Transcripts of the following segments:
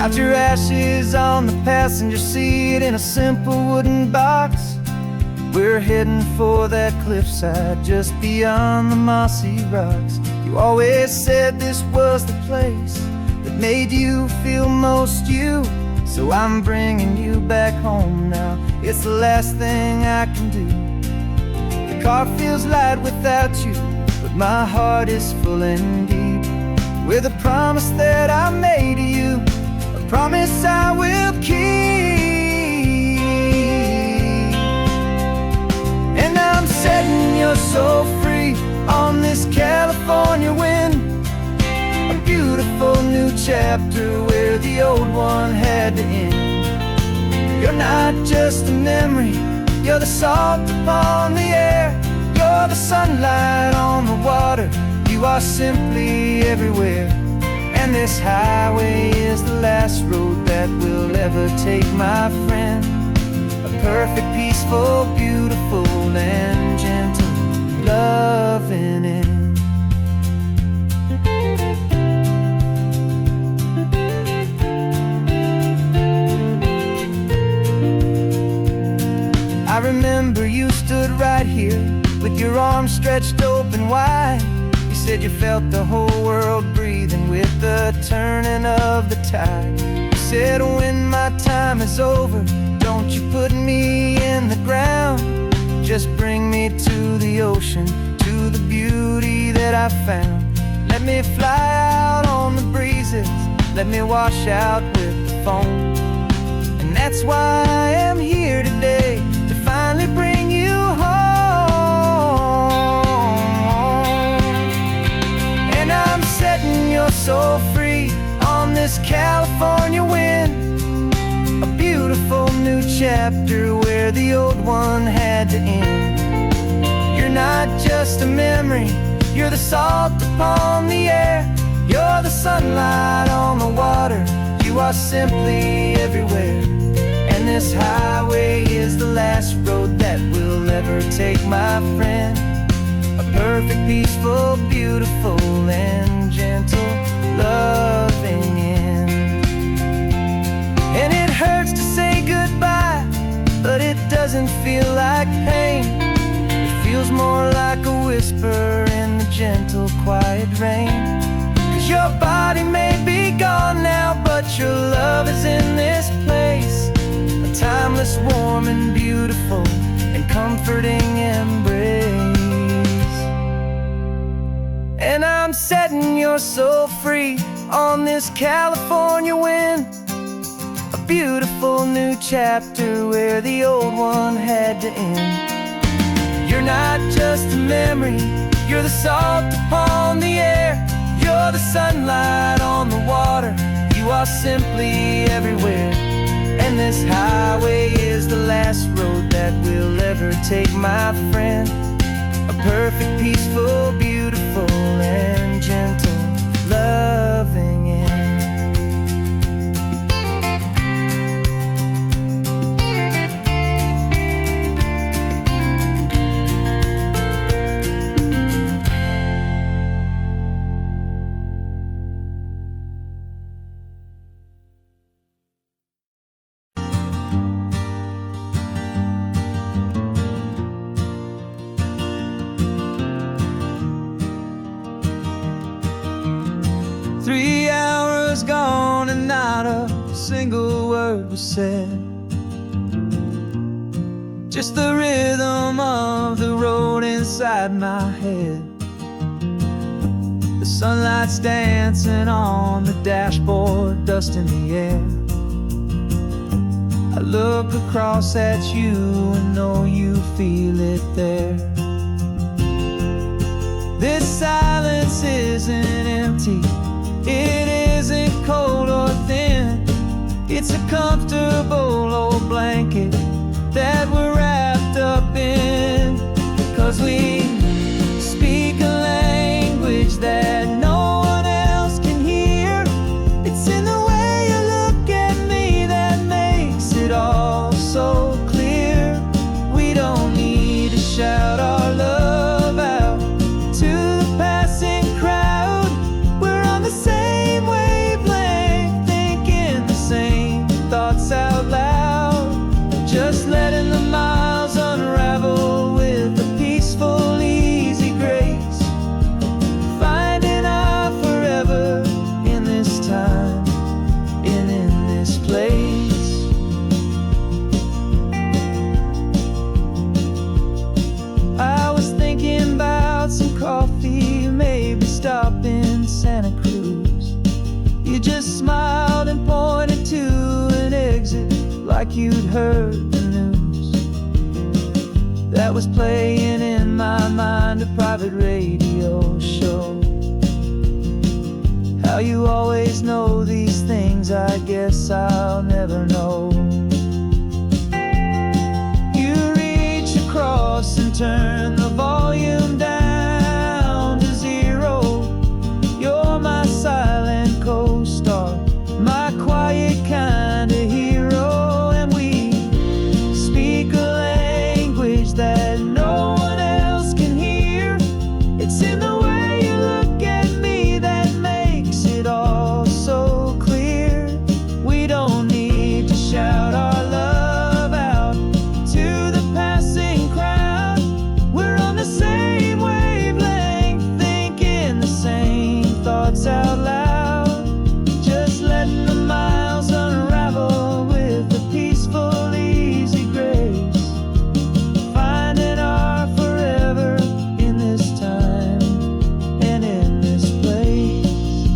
Got your ashes on the passenger seat in a simple wooden box. We're heading for that cliffside just beyond the mossy rocks. You always said this was the place that made you feel most you. So I'm bringing you back home now. It's the last thing I can do. The car feels light without you, but my heart is full and deep with a promise that I made to you, a promise I will keep. And I'm setting your soul free on this California wind, a beautiful new chapter where the old one had to end. You're not just a memory, you're the salt upon the air, you're the sunlight on the water, you are simply everywhere. And this highway is the last road that will ever take, my friend. A perfect, peaceful, beautiful, and gentle loving end. I remember you stood right here with your arms stretched open wide. You said you felt the whole world breathing with the turning of the tide. You said when my time is over, don't you put me in the ground, just bring me to the ocean, to the beauty that I found. Let me fly out on the breezes, let me wash out with the foam. And that's why I am here today, to finally bring you home. And I'm setting your soul free on this California wind, a beautiful new chapter where the old one had to end. You're not just a memory, you're the salt upon the air, you're the sunlight on the water, you are simply everywhere. And this highway is the last road that we'll ever take, my friend. A perfect, peaceful, beautiful, and gentle loving end. And it hurts to say goodbye, but it doesn't feel like pain. It feels more like a whisper in the gentle, quiet rain. 'Cause your body may be gone now, but your love is in this place, a timeless, warm, and beautiful, and comforting embrace. And I'm setting your soul free on this California wind, a beautiful new chapter where the old one had to end. You're not just a memory, you're the salt upon the air, you're the sunlight on the water, you are simply everywhere. And this highway is the last road that we'll ever take, my friend. A perfect, peaceful, beautiful, and gentle loving end. Gone and not a single word was said, just the rhythm of the road inside my head. The sunlight's dancing on the dashboard, dust in the air. I look across at you and know you feel it there. This silence isn't empty, it isn't cold or thin, it's a comfortable old blanket that we're wrapped up in. 'Cause we speak a language that no one else can hear. It's in the way you look at me that makes it all so clear. We don't need to shout our love out to the passing crowd. We're on the same wavelength, thinking the just smiled and pointed to an exit, like you'd heard the news. That was playing in my mind, a private radio show. How you always know these things, I guess I'll never know. You reach across and turn the volume down to 0. You're my silent co-star, my quiet kind of hero. And we speak a language that no one else can hear. It's in the way you look at me that makes it all so clear. We don't need to shout our love out to the passing crowd. We're on the same wavelength, thinking the same thoughts out loud. Just letting the miles unravel with a peaceful, easy grace. Finding our forever in this time and in this place.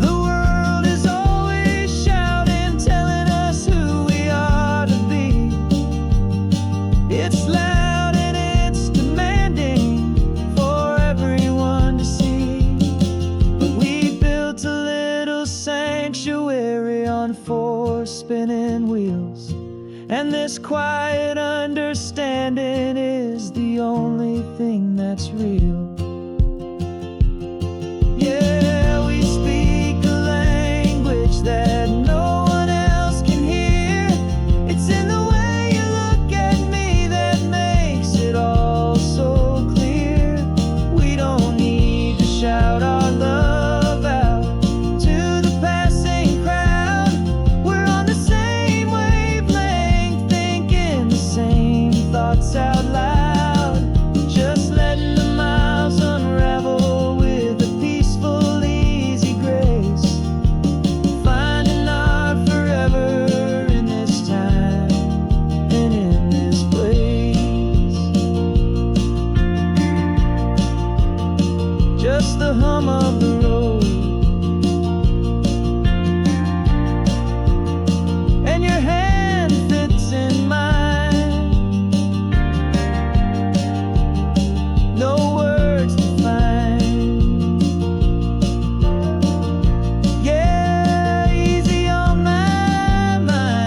The world is always shouting, telling us who we are to be. It's loud and it's demanding for everyone to see. But we built a little sanctuary on 4 spinning wheels, and this quiet understanding is the only thing that's real. Yeah, we speak a language that no one else can hear. It's in the way you look at me that makes it all so clear. We don't need to shout our love out to the passing crowd. We're on the same wavelength, thinking the same thoughts out loud. Just letting the miles unravel with a peaceful, easy grace. Finding our forever in this time and in this place. Just the hum of the road and your hand fits in mine. No words to find. Yeah, easy on my mind.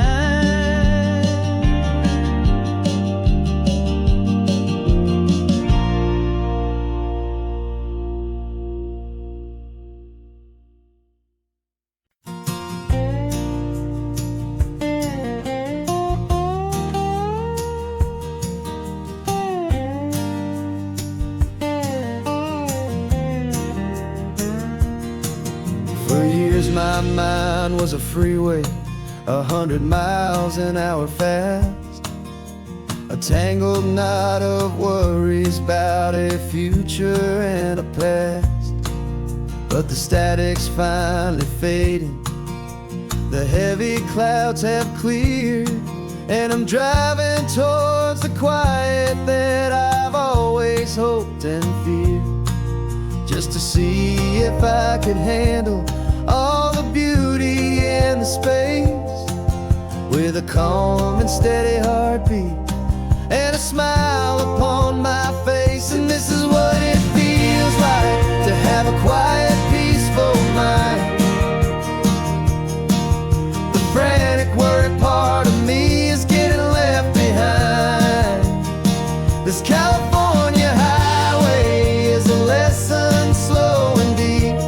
For years my mind was a freeway, 100 miles an hour fast. A tangled knot of worries about a future and a past. But the static's finally fading, the heavy clouds have cleared, and I'm driving towards the quiet that I've always hoped and feared. Just to see if I could handle all the beauty and the space, with a calm and steady heartbeat and a smile upon my face. And this is what it feels like to have a quiet, peaceful mind. The frantic, worried part of me is getting left behind. This California highway is a lesson slow and deep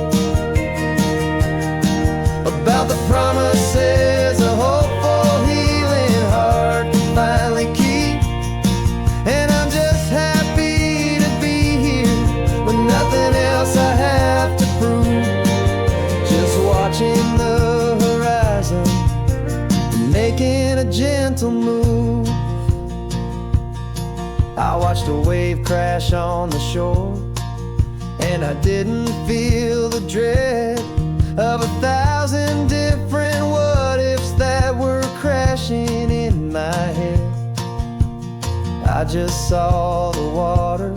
about the promises a hopeful, healing heart can finally keep. And I'm just happy to be here with nothing else I have to prove. Just watching the horizon, making a gentle move. I watched a wave crash on the shore, and I didn't feel the dread of 1,000 different what-ifs that were crashing in my head. I just saw the water,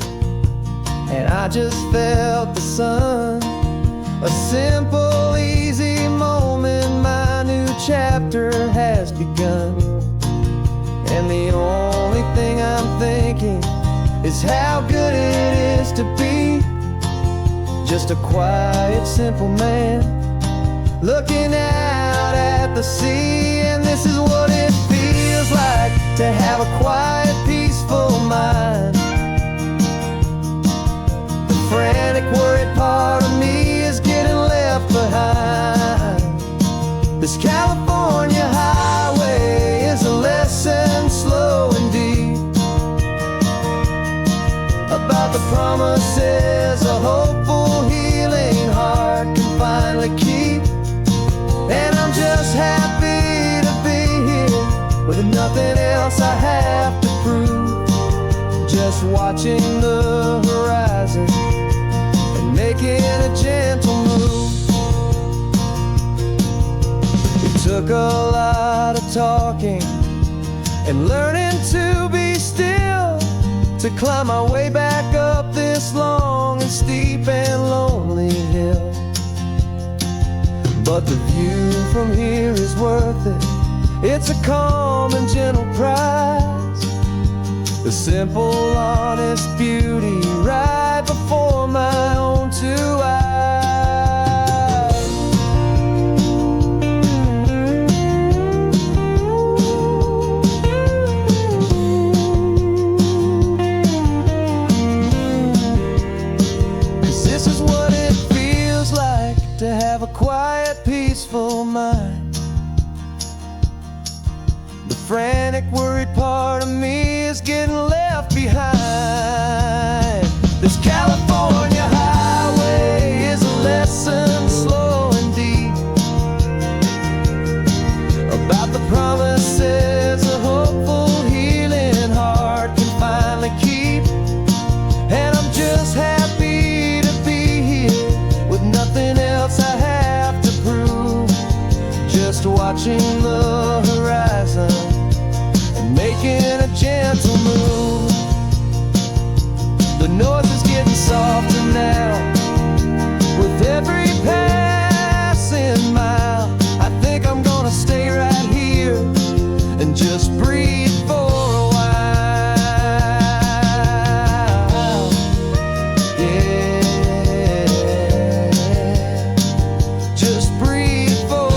and I just felt the sun. A simple, easy moment chapter has begun. And the only thing I'm thinking is how good it is to be just a quiet, simple man looking out at the sea. And this is what it feels like to have a quiet, peaceful mind. The frantic, worried part of me is getting left behind. This California highway is a lesson slow and deep about the promises a hopeful, healing heart can finally keep. And I'm just happy to be here with nothing else I have to prove, just watching the horizon and making a gentle move. It took a lot of talking and learning to be still to climb my way back up this long and steep and lonely hill. But the view from here is worth it. It's a calm and gentle prize, the simple, honest beauty right before my own two eyes. To have a quiet, peaceful mind. The frantic, worried part of me is getting left behind. This California highway is a lesson slow and deep about the promises a hopeful, healing heart can finally keep. And I'm just happy to be here with nothing else I have to prove, just watching the horizon and making a gentle move. The noise is getting softer now with every passing mile. I think I'm gonna stay right here and just breathe for a while. Yeah, just breathe for a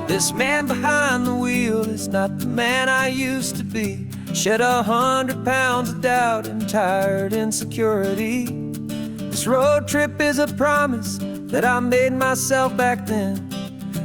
This man behind the wheel is not the man I used to be. Shed 100 pounds of doubt and tired insecurity. This road trip is a promise that I made myself back then,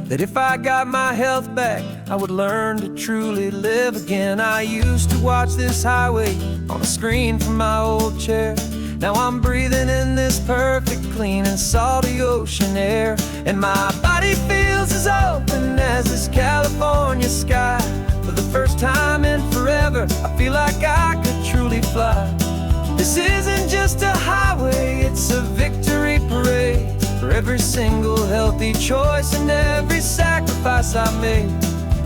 that if I got my health back, I would learn to truly live again. I used to watch this highway on a screen from my old chair. Now I'm breathing in this perfect, clean and salty ocean air. And my body feels as open as this California sky. For the first time in forever, I feel like I could truly fly. This isn't just a highway, it's a victory parade for every single healthy choice and every sacrifice I made.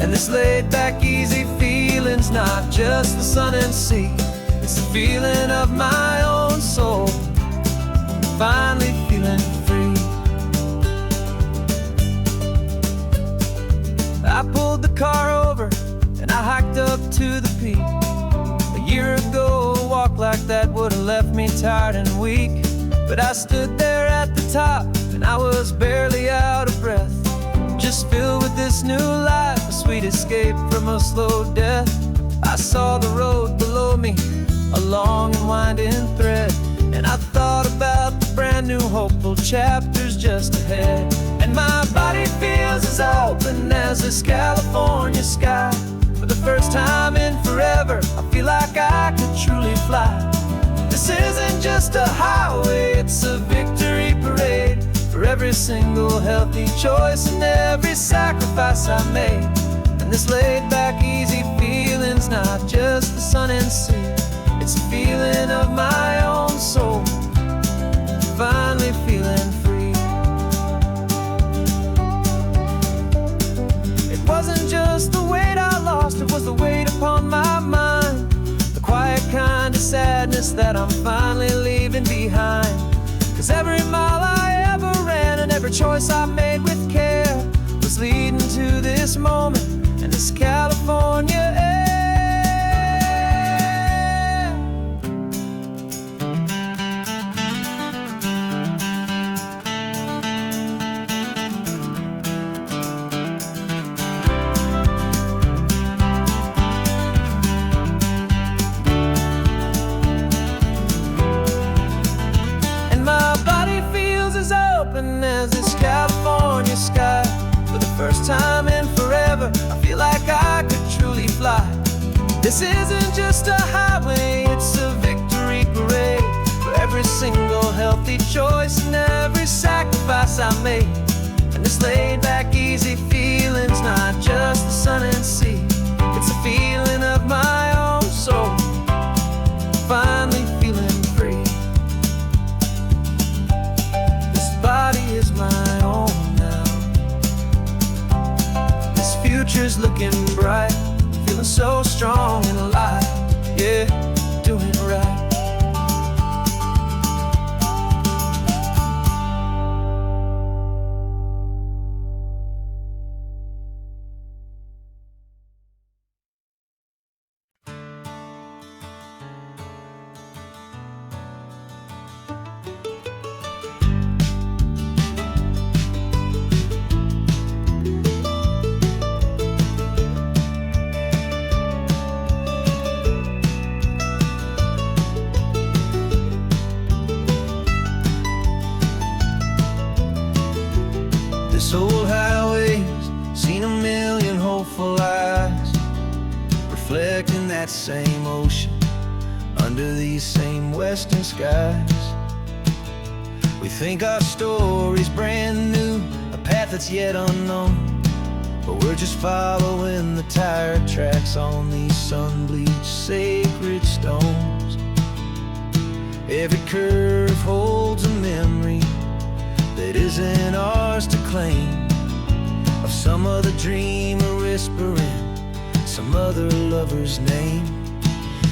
And this laid back, easy feeling's not just the sun and sea, it's the feeling of my own soul, finally feeling free. I pulled the car over and I hiked up to the peak. A year ago, a walk like that would have left me tired and weak. But I stood there at the top and I was barely out of breath, just filled with this new life, a sweet escape from a slow death. I saw the road below me, a long and winding thread, and I thought about the brand new hopeful chapters just ahead. And my body feels as open as this California sky. For the first time in forever, I feel like I could truly fly. This isn't just a highway, it's a victory parade for every single healthy choice and every sacrifice I made. And this laid back, easy feeling feeling's not just the sun and sea. It's a feeling of my own soul, finally feeling free. It wasn't just the weight I lost, it was the weight upon my mind, the quiet kind of sadness that I'm finally leaving behind. 'Cause every mile I ever ran and every choice I made with care was leading to this moment and this California air. And my body feels as open as this California sky. For the first time in forever, I feel like I could truly fly. This isn't just a highway, it's a victory parade for every single healthy choice and every sacrifice I made. And this laid back, easy feeling's not just the sun and sea. It's a feeling of my own soul, finally feeling free. This body is my own now. This future's looking bright, feeling so strong and alive. Yeah, doing it right. This old highway's seen a million hopeful eyes, reflecting that same ocean under these same western skies. We think our story's brand new, a path that's yet unknown, but we're just following the tire tracks on these sun-bleached sacred stones. Every curve holds a memory that isn't ours to claim, of some other dreamer whispering some other lover's name.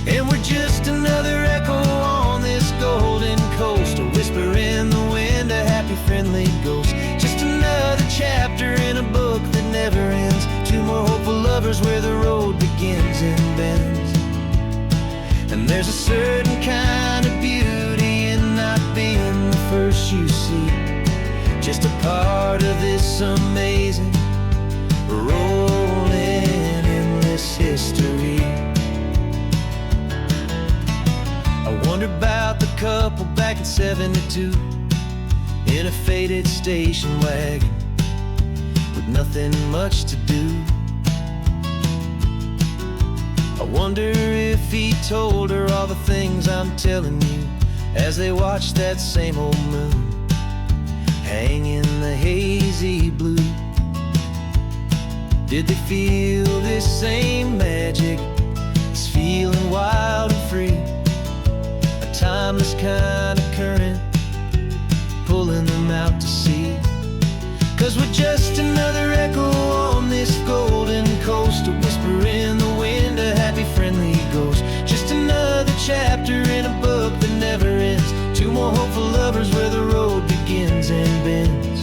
And we're just another echo on this golden coast, a whisper in the wind, a happy friendly ghost. Just another chapter in a book that never ends, two more hopeful lovers where the road begins and bends. And there's a certain kind of beauty in not being the first you see, just a part of this amazing, rolling endless history. I wonder about the couple back in '72 in a faded station wagon with nothing much to do. I wonder if he told her all the things I'm telling you as they watched that same old moon hang in the hazy blue. Did they feel this same magic, this feeling wild and free, a timeless kind of current pulling them out to sea? 'Cause we're just another echo on this golden coast, a whisper in the wind, a happy friendly ghost. Just another chapter in a book that never ends, two more hopeful lovers where the road begins and bends.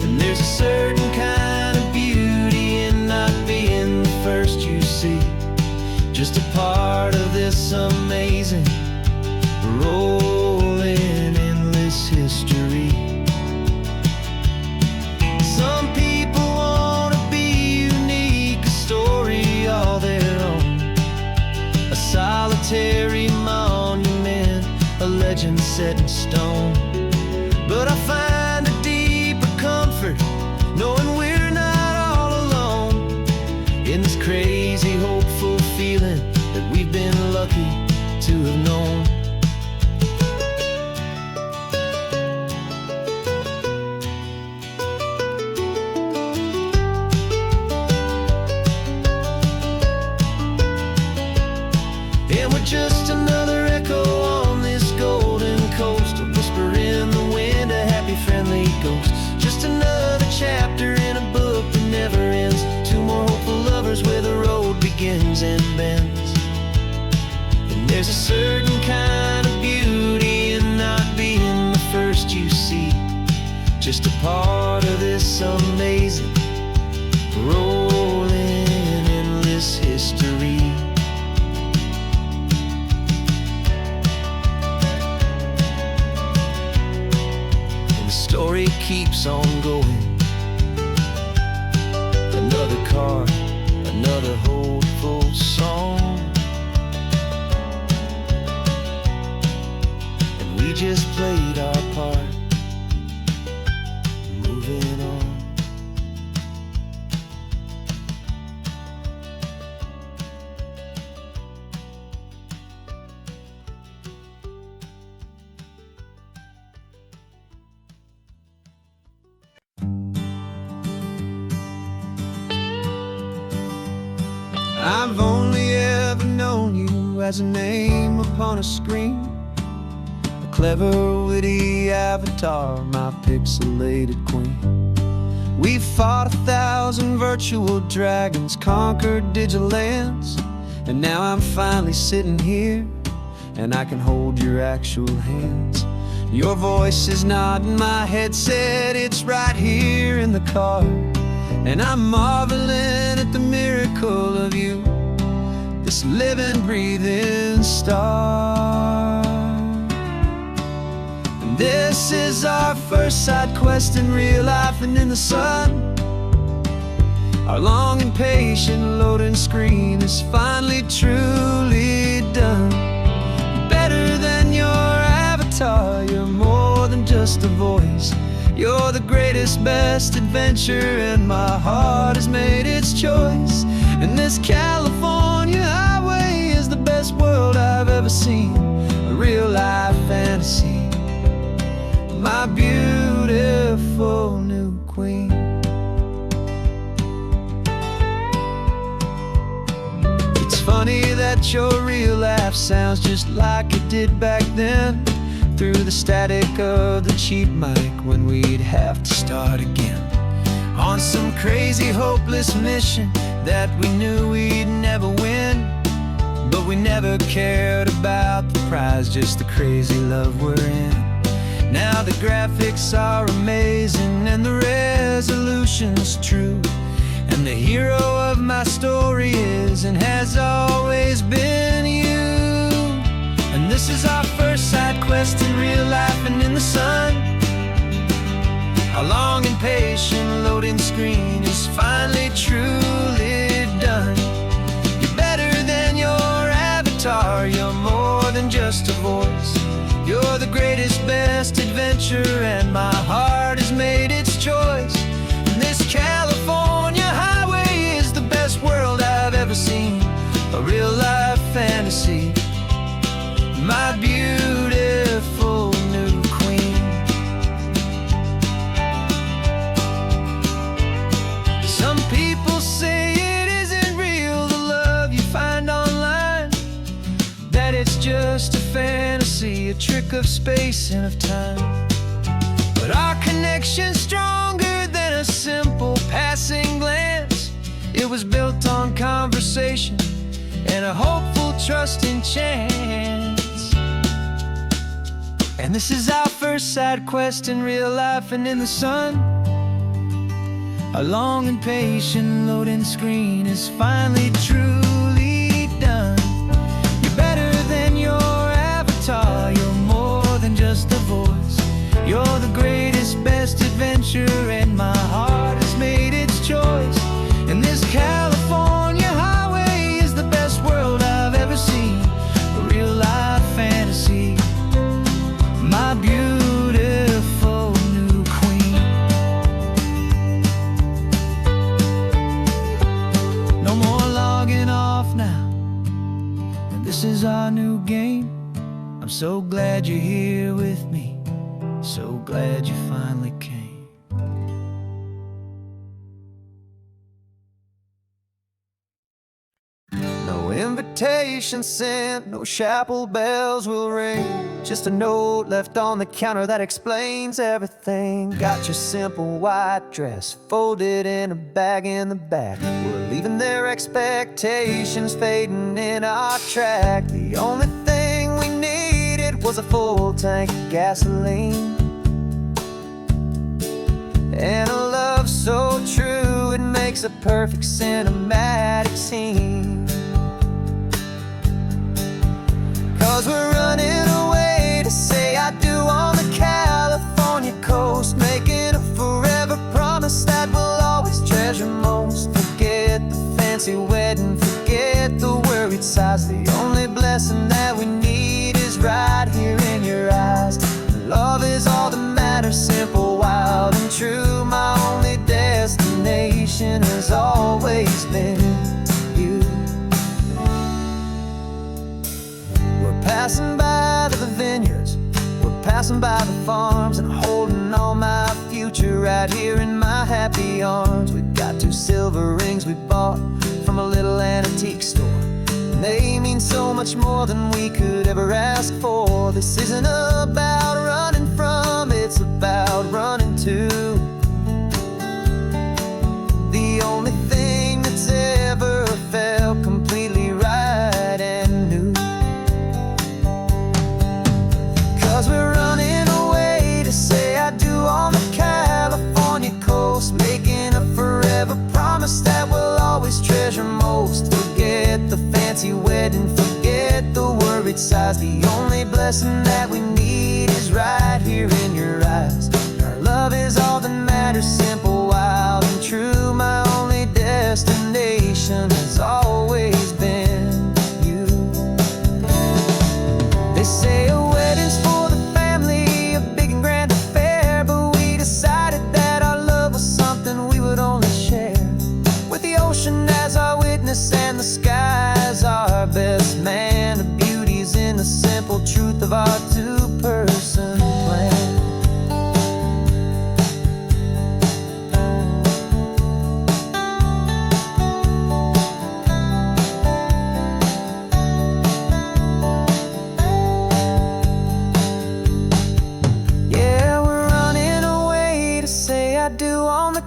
And there's a certain kind of beauty in not being the first you see, just a part of this amazing, rolling endless history. Some people want to be unique, a story all their own, a solitary monument, a legend set in stone. But I find a deeper comfort knowing we're not all alone in this crazy, hopeful feeling that we've been lucky to have known. it keeps on going. Another car, another hopeful song, and we just played our part, moving on. I've only ever known you as a name upon a screen, a clever, witty avatar, my pixelated queen. We fought 1,000 virtual dragons, conquered digital lands, and now I'm finally sitting here, and I can hold your actual hands. Your voice is not in my headset, it's right here in the car, and I'm marveling at the miracle of you, this living, breathing star. And this is our first side quest in real life and in the sun. Our long and patient loading screen is finally truly done. You're better than your avatar, you're more than just a voice. You're the greatest, best adventure, and my heart has made its choice. And this California highway is the best world I've ever seen, a real-life fantasy, my beautiful new queen. It's funny that your real life sounds just like it did back then, through the static of the cheap mic when we'd have to start again, on some crazy hopeless mission that we knew we'd never win. But we never cared about the prize, just the crazy love we're in. Now the graphics are amazing and the resolution's true, and the hero of my story is and has always been you. And this is our first side quest in real life and in the sun. Our long and patient loading screen is finally truly done. You're better than your avatar, you're more than just a voice. You're the greatest, best adventure, and my heart has made its choice. And this California highway is the best world I've ever seen, a real-life fantasy, my beautiful new queen. Some people say it isn't real, the love you find online, that it's just a fantasy, a trick of space and of time. But our connection's stronger than a simple passing glance. It was built on conversation and a hopeful, trusting chance. And this is our first side quest in real life and in the sun. Our long and patient loading screen is finally truly done. You're better than your avatar, you're more than just a voice. You're the greatest, best adventure, and my heart has made its choice. And this California highway is the best world I've ever seen, a real-life fantasy, my beautiful new queen. No more logging off now, and this is our new game. I'm so glad you're here with me, so glad you finally came. No invitation sent, no chapel bells will ring, just a note left on the counter that explains everything. Got your simple white dress folded in a bag in the back. We're leaving their expectations fading in our track. The only thing we needed was a full tank of gasoline, and a love so true it makes a perfect cinematic scene. 'Cause we're running away to say I do on the California coast, making always been you. We're passing by the vineyards, we're passing by the farms, and holding all my future right here in my happy arms. We've got 2 silver rings we bought from a little antique store, and they mean so much more than we could ever ask for. This isn't about running from, it's about running to the only thing that's ever felt completely right and new. 'Cause we're running away to say I do on the California coast, making a forever promise that we'll always treasure most. Forget the fancy wedding, forget the worried sighs. The only blessing that we need is right here in your eyes. Our love is all that matters, simple, wild, and true. My only destination has always been you. They say a wedding's for the family, a big and grand affair, but we decided that our love was something we would only share with the ocean as our witness and the sky as our best man. The beauty's in the simple truth of our 2-person plan.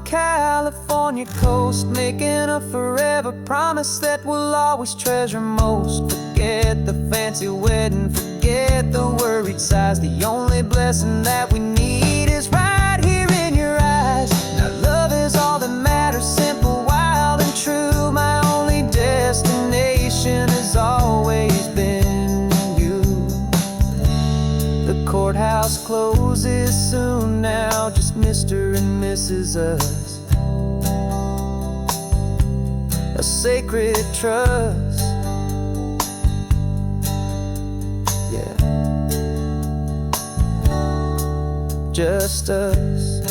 California coast, making a forever promise that we'll always treasure most. Forget the fancy wedding, forget the worried sighs. The only blessing that we need is right here in your eyes. Now love is all that matters, simple, wild, and true. My only destination has always been you. The courthouse closes soon now, just Mr. and Mrs. Us, a sacred trust. Yeah, just us.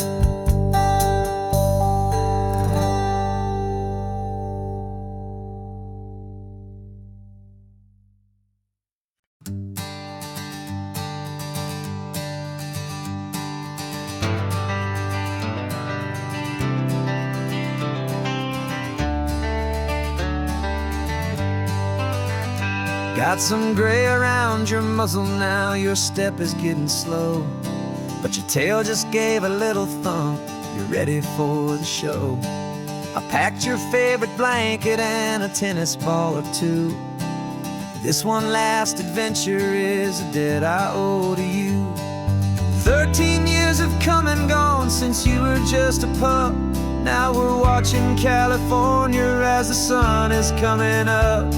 Got some gray around your muzzle now, your step is getting slow, but your tail just gave a little thump, you're ready for the show. I packed your favorite blanket and a tennis ball or 2. This one last adventure is a debt I owe to you. 13 years have come and gone since you were just a pup. Now we're watching California as the sun is coming up.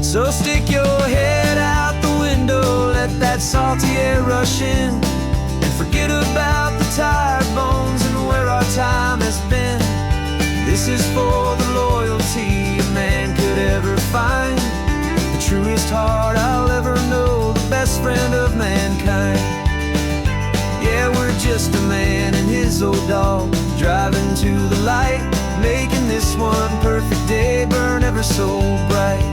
So stick your head out the window, let that salty air rush in, and forget about the tired bones and where our time has been. This is for the loyalty a man could ever find, the truest heart I'll ever know, the best friend of mankind. Yeah, we're just a man and his old dog, driving to the light, making this one perfect day burn ever so bright.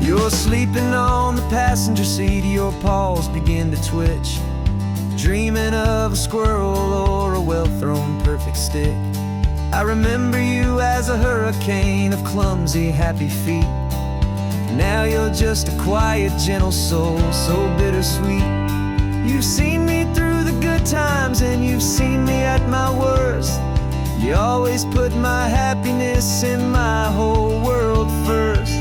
You're sleeping on the passenger seat, your paws begin to twitch, dreaming of a squirrel or a well-thrown perfect stick. I remember you as a hurricane of clumsy, happy feet. Now you're just a quiet, gentle soul, so bittersweet. You've seen me through the good times and you've seen me at my worst. You always put my happiness in my whole world first.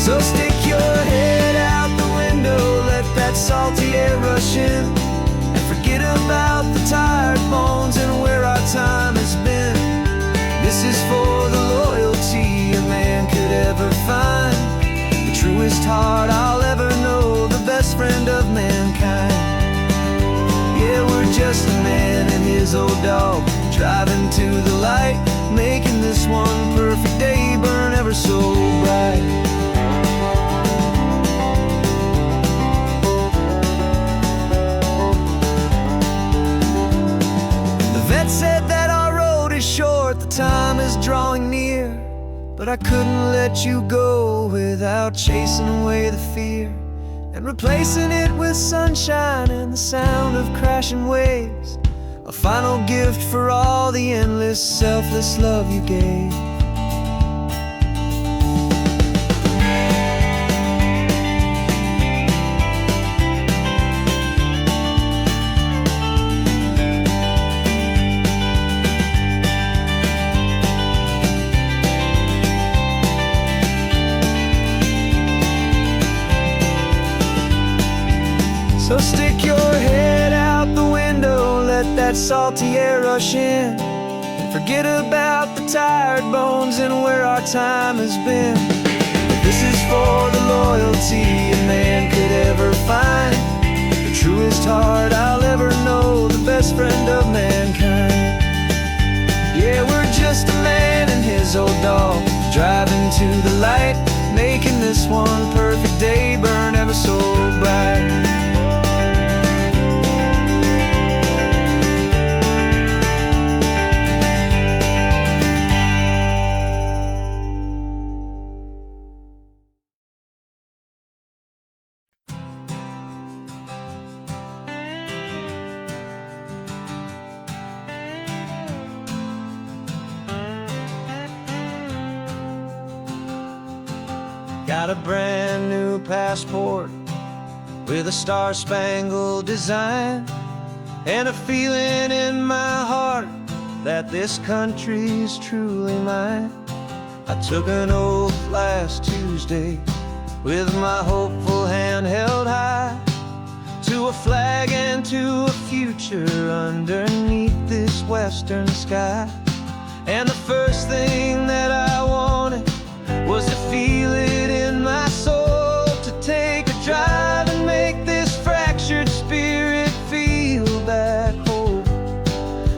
So stick your head out the window, let that salty air rush in, and forget about the tired bones and where our time has been. This is for the loyalty a man could ever find, the truest heart I'll ever know, the best friend of mankind. Yeah, we're just a man and his old dog, driving to the light, making this one perfect day burn ever so bright. but I couldn't let you go without chasing away the fear and replacing it with sunshine and the sound of crashing waves. A final gift for all the endless, selfless love you gave. So stick your head out the window, let that salty air rush in, and forget about the tired bones and where our time has been. This is for the loyalty a man could ever find, the truest heart I'll ever know, the best friend of mankind. Yeah, we're just a man and his old dog, driving to the light, making this one perfect day burn ever so bright. Got a brand new passport with a star-spangled design, and a feeling in my heart that this country's truly mine. I took an oath last Tuesday with my hopeful hand held high, to a flag and to a future underneath this western sky. And the first thing that I wanted was to feel it in my soul, to take a drive and make this fractured spirit feel back home.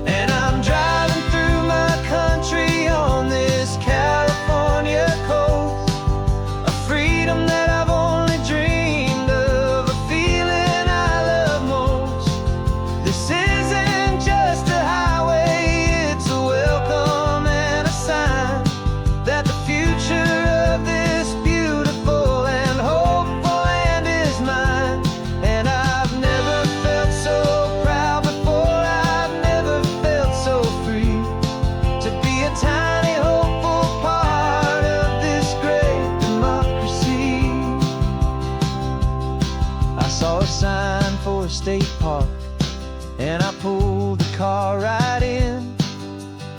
And I'm driving through my country on this California coast, a freedom that I've only dreamed of, a feeling I love most. This isn't just a highway, it's a welcome and a sign that the future of this beautiful and hopeful land is mine. And I've never felt so proud before, I've never felt so free, to be a tiny hopeful part of this great democracy. I saw a sign for a state park, and I pulled the car right in,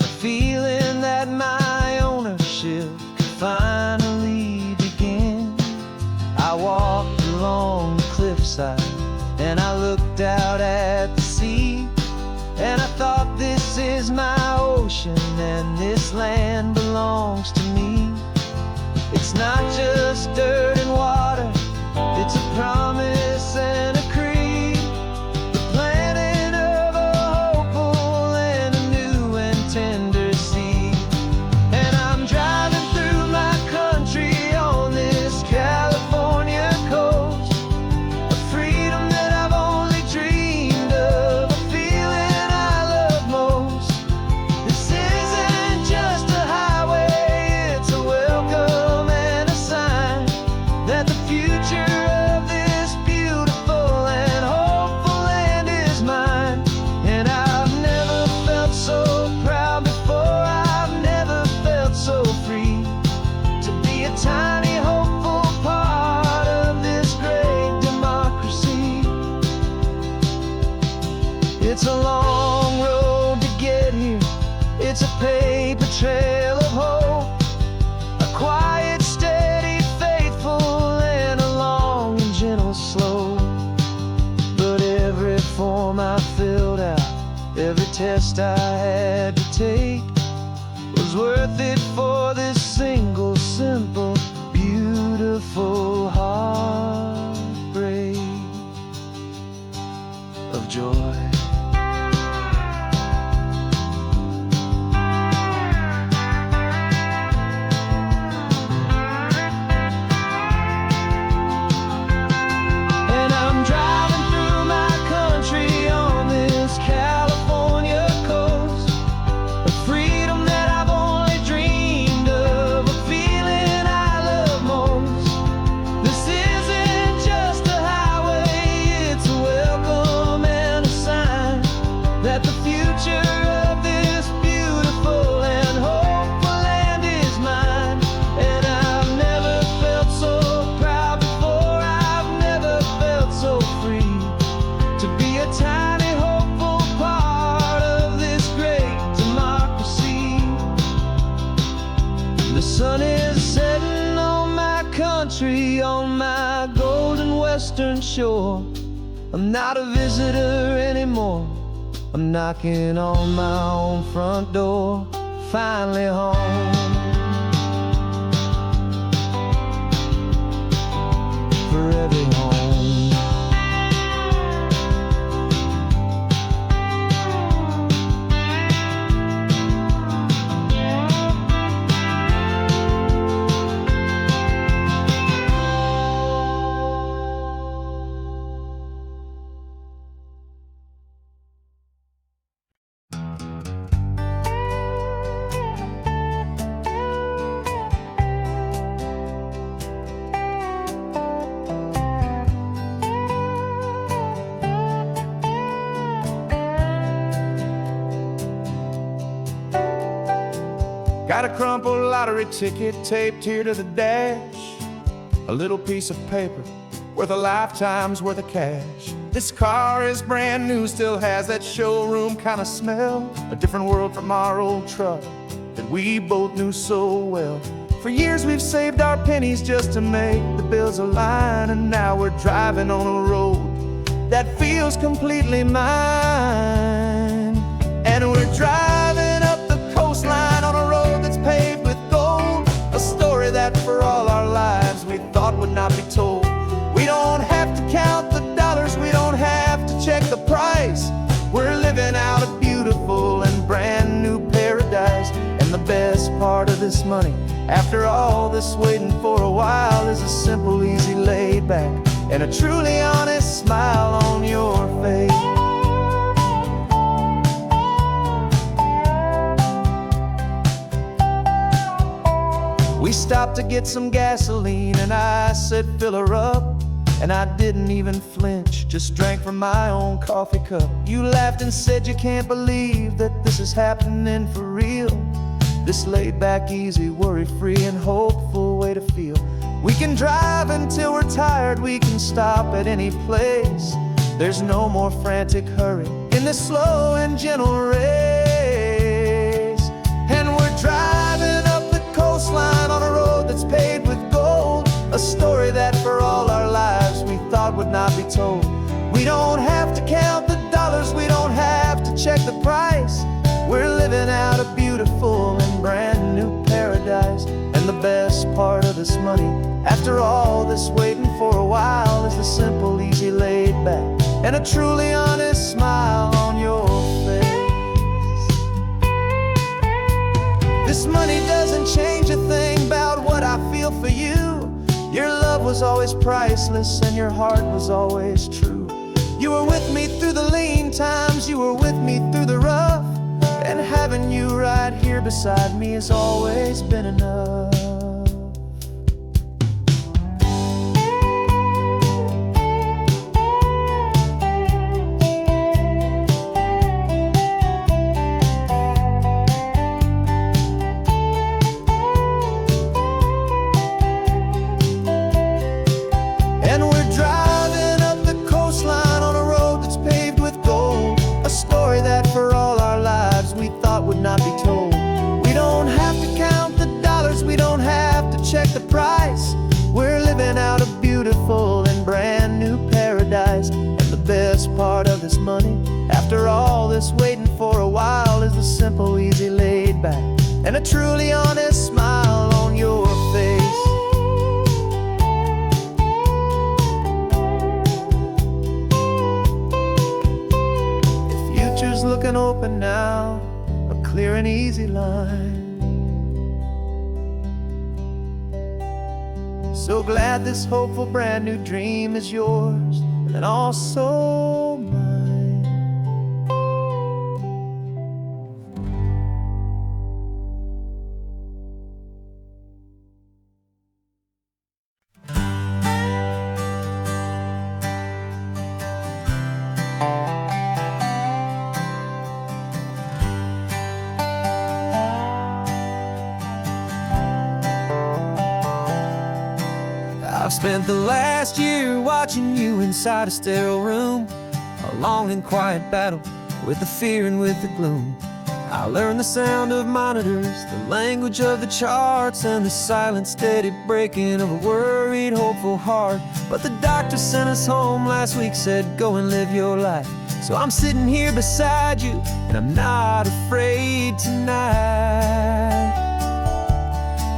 a feeling that my ownership could finally begin. I walked along the cliffside and I looked out at the sea, and I thought, this is my ocean and this land belongs to me. It's not just dirt and water, it's a promise and a creed, the planting of a hopeful and a new and tender seed. And I'm driving through my country on this California coast, a freedom that I've only dreamed of, a feeling I love most. This isn't just a highway, it's a welcome and a sign that the future of this beautiful and hopeful land is mine. And I've never felt so proud before, I've never felt so free, to be a tiny hopeful part of this great democracy. It's a long road to get here, it's a paper trail of hope, a quiet, steady, faithful, and a long and gentle slope. But every form I filled out, every test I had to take, was worth it for this single, simple, beautiful heartbreak of joy. And I'm driving through my country on this California coast, a freedom that I've only dreamed of, a country on my golden western shore. I'm not a visitor anymore. I'm knocking on my own front door. Finally home. Forever home. Got a crumpled lottery ticket taped here to the dash. A little piece of paper worth a lifetime's worth of cash. This car is brand new, still has that showroom kind of smell. A different world from our old truck that we both knew so well. For years we've saved our pennies just to make the bills align, and now we're driving on a road that feels completely mine. And we're driving up the coastline on a road that's paved with gold. A story that for all our lives we thought would not be told. We don't have to count the dollars, we don't have to check the price. We're living out a beautiful and brand new paradise. And the best part of this money, after all this waiting for a while, is a simple, easy, laid back, and a truly honest smile on your face. We stopped to get some gasoline, and I said, fill her up. And I didn't even flinch, just drank from my own coffee cup. You laughed and said you can't believe that this is happening for real. This laid back, easy, worry-free and hopeful way to feel. We can drive until we're tired, we can stop at any place. There's no more frantic hurry in this slow and gentle race. And we're driving up the coastline on a road that's paved with gold. A story that for all our lives we thought would not be told. We don't have to count the dollars, we don't have to check the price. We're living out a beautiful and brand new paradise. And the best part of this money, after all this waiting for a while, is the simple, easy, laid back, and a truly honest smile on your face. This money doesn't change a thing about what I feel for you. Your love was always priceless and your heart was always true. You were with me through the lean times, you were with me through the rough. And having you right here beside me has always been enough. And we're driving up the coastline on a road that's paved with gold. A story that for all our lives we thought would not be told. We don't have to count the dollars, we don't have to check the price. We're living out a beautiful and brand new paradise. And the best part of this money, after all this waiting for a while, is the simple, easy, laid back, and a truly honest smile on your face. The future's looking open now, a clear and easy line. So glad this hopeful brand new dream is yours and also mine. I've spent the last year watching you inside a sterile room, a long and quiet battle with the fear and with the gloom. I learned the sound of monitors, the language of the charts, and the silent, steady breaking of a worried, hopeful heart. But the doctor sent us home last week, said, go and live your life. So I'm sitting here beside you, and I'm not afraid tonight.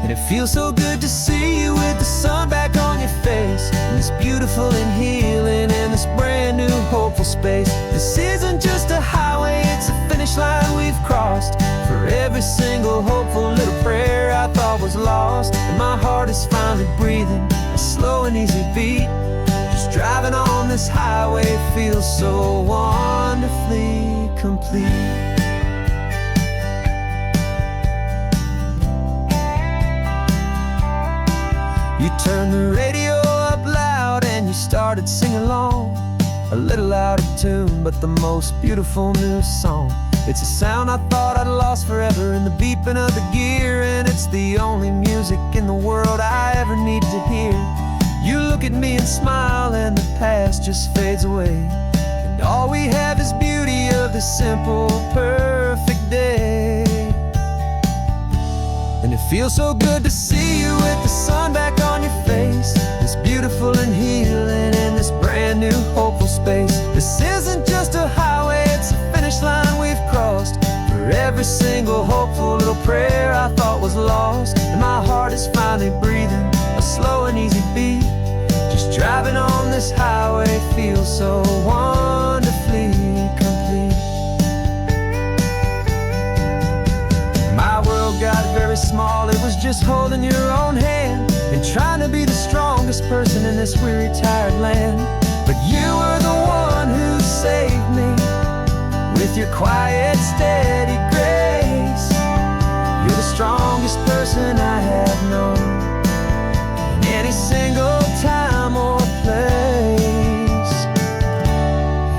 And it feels so good to see you with the sun back on your face, and this beautiful and healing in this brand new hopeful space. This isn't just a highway, it's a finish line we've crossed. For every single hopeful little prayer I thought was lost, and my heart is finally breathing a slow and easy beat. Just driving on this highway feels so wonderfully complete. You turned the radio up loud and you started singing along, a little out of tune, but the most beautiful new song. It's a sound I thought I'd lost forever in the beeping of the gear, and it's the only music in the world I ever need to hear. You look at me and smile, and the past just fades away, and all we have is beauty of this simple, perfect day. And it feels so good to see you with the sun back on your face, this beautiful and healing in this brand new hopeful space. This isn't just a highway, it's a finish line we've crossed. For every single hopeful little prayer I thought was lost, and my heart is finally breathing a slow and easy beat. Just driving on this highway feels so wonderfully complete. My world got very small, it was just holding your own hand and trying to be the strongest person in this weary, tired land. But you were the one who saved me with your quiet, steady grace. You're the strongest person I have known in any single time or place.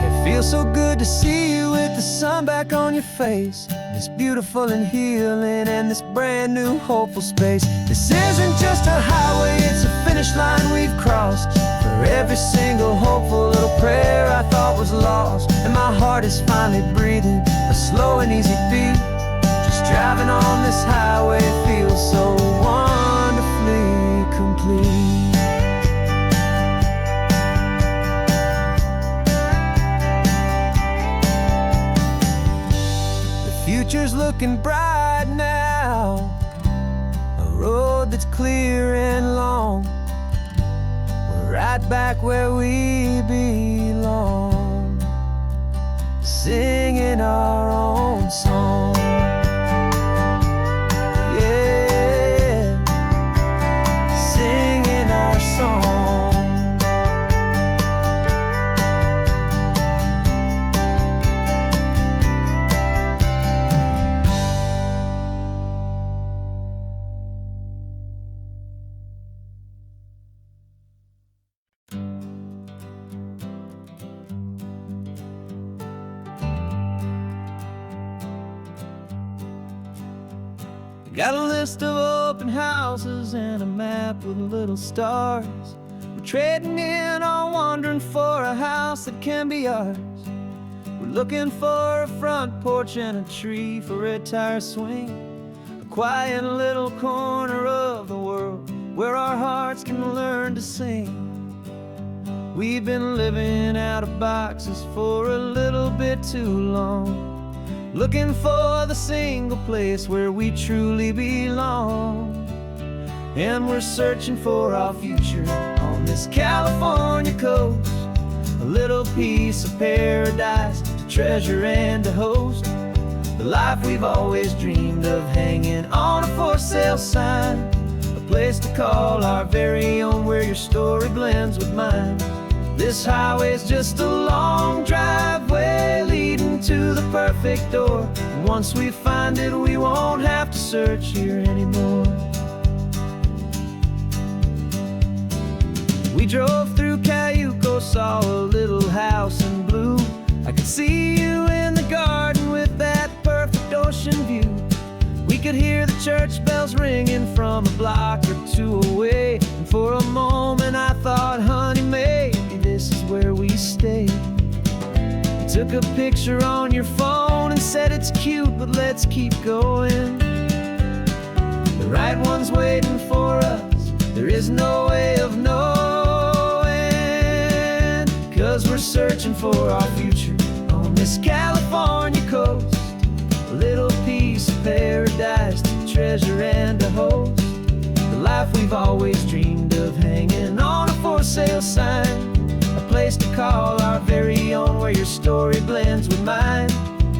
It feels so good to see you with the sun back on your face, this beautiful and healing and this brand new hopeful space. This isn't just a highway, it's a finish line we've crossed. For every single hopeful little prayer I thought was lost, and my heart is finally breathing a slow and easy beat. Just driving on this highway feels so wonderfully complete. Future's looking bright now, a road that's clear and long. We're right back where we belong, singing our own song. Yeah, singing our song. Got a list of open houses and a map with little stars. We're trading in or wandering for a house that can be ours. We're looking for a front porch and a tree for a tire swing, a quiet little corner of the world where our hearts can learn to sing. We've been living out of boxes for a little bit too long, looking for the single place where we truly belong. And we're searching for our future on this California coast, a little piece of paradise to treasure and to host, the life we've always dreamed of hanging on a for sale sign, a place to call our very own where your story blends with mine. This highway's just a long driveway leading to the perfect door, and once we find it we won't have to search here anymore. We drove through Cayuco, saw a little house in blue. I could see you in the garden with that perfect ocean view. We could hear the church bells ringing from a block or two away, and for a moment I thought, honey, maybe this is where we stay. You took a picture on your phone and said it's cute, but let's keep going. The right one's waiting for us, there is no way of knowing, 'cause we're searching for our future on this California coast. A little piece of paradise to treasure and to host. The life we've always dreamed of, hanging on a for sale sign. A place to call our very own, where your story blends with mine.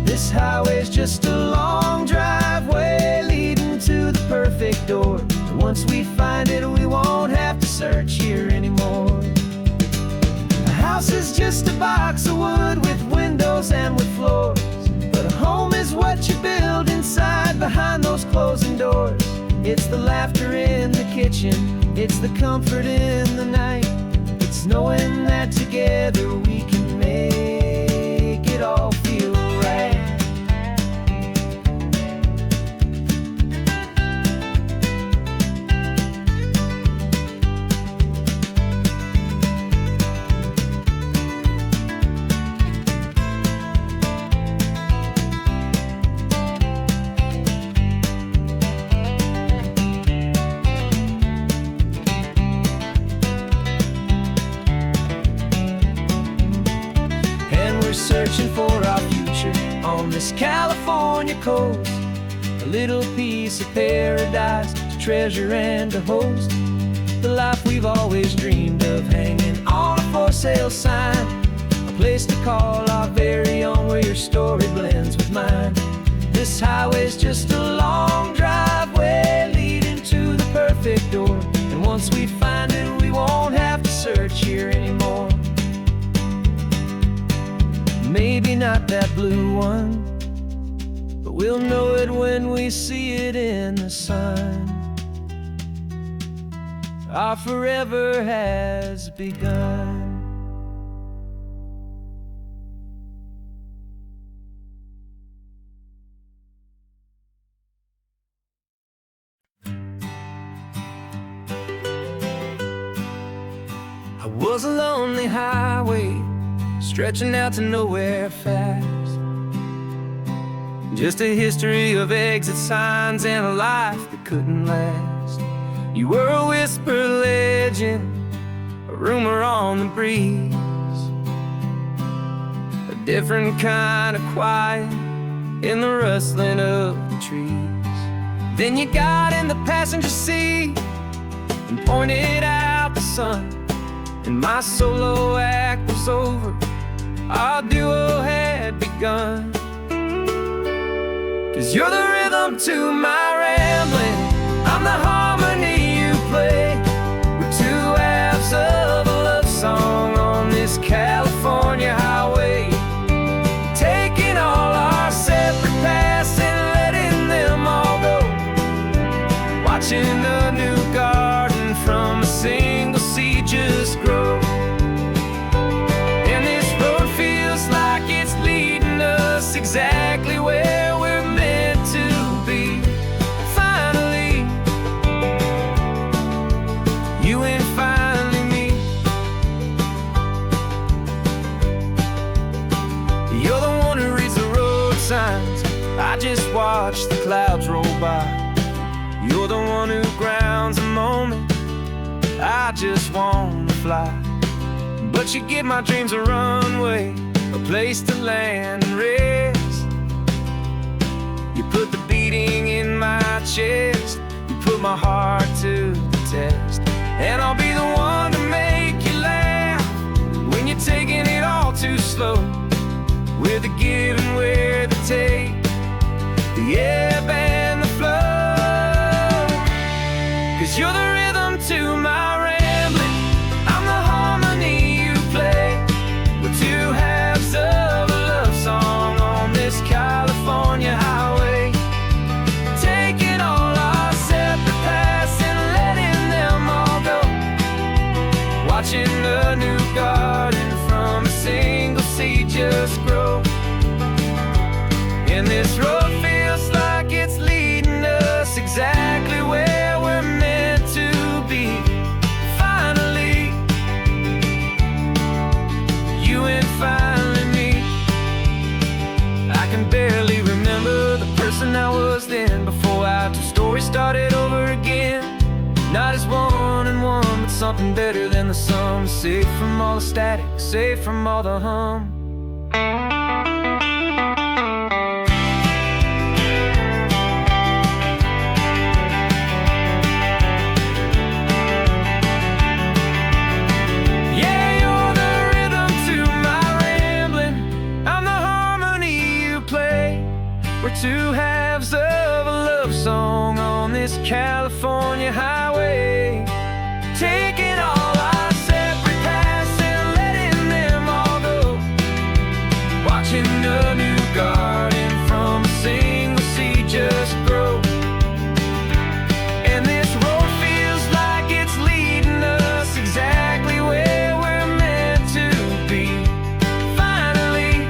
This highway's just a long driveway leading to the perfect door. And once we find it, we won't have to search here anymore. A house is just a box of wood with windows and with floors, but a home is what you build inside behind those closing doors. It's the laughter in the kitchen, it's the comfort in the night. It's knowing that together we can make it all feel right. Searching for our future on this California coast. A little piece of paradise to treasure and to host. The life we've always dreamed of, hanging on a for sale sign. A place to call our very own, where your story blends with mine. This highway's just a long driveway leading to the perfect door. And once we find it, we won't have to search here anymore. Maybe not that blue one, but we'll know it when we see it in the sun. Our forever has begun. I was a lonely highway, stretching out to nowhere fast. Just a history of exit signs and a life that couldn't last. You were a whisper legend, a rumor on the breeze, a different kind of quiet in the rustling of the trees. Then you got in the passenger seat and pointed out the sun, and my solo act was over. Our duo had begun. 'Cause you're the rhythm to my rambling, I'm the harmony you play. We're two halves of a love song on this California highway, taking all our separate paths and letting them all go. Watching a new garden from a single seed just grow. Like it's leading us exactly where we're meant to be. Finally, you and finally me. You're the one who reads the road signs, I just watch the clouds roll by. You're the one who grounds a moment, I just wanna fly. But you give my dreams a runway, a place to land and rest. You put the beating in my chest, you put my heart to the test. And I'll be the one to make you laugh when you're taking it all too slow. We're the give and we're the take, the ebb and the flow. 'Cause you're the rhythm to my rambling, I'm the harmony you play. We're two halves of a love song on this California highway, taking all our separate paths and letting them all go. Watching a new garden from a single seed just grow. And this road feels like it's leading us exactly where we're meant to be. Finally, you and finally me. I can barely nothing better than the sun. Safe from all the static, safe from all the hum. We're two halves of a love song on this California highway, taking all our separate paths and letting them all go, watching a new garden from a single seed just grow. And this road feels like it's leading us exactly where we're meant to be. Finally,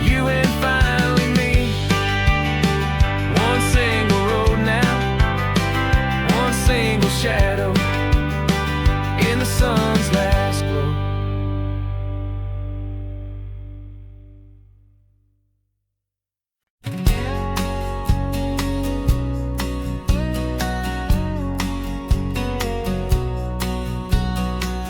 you and finally me. One single road now, one single shadow in the sun's last glow.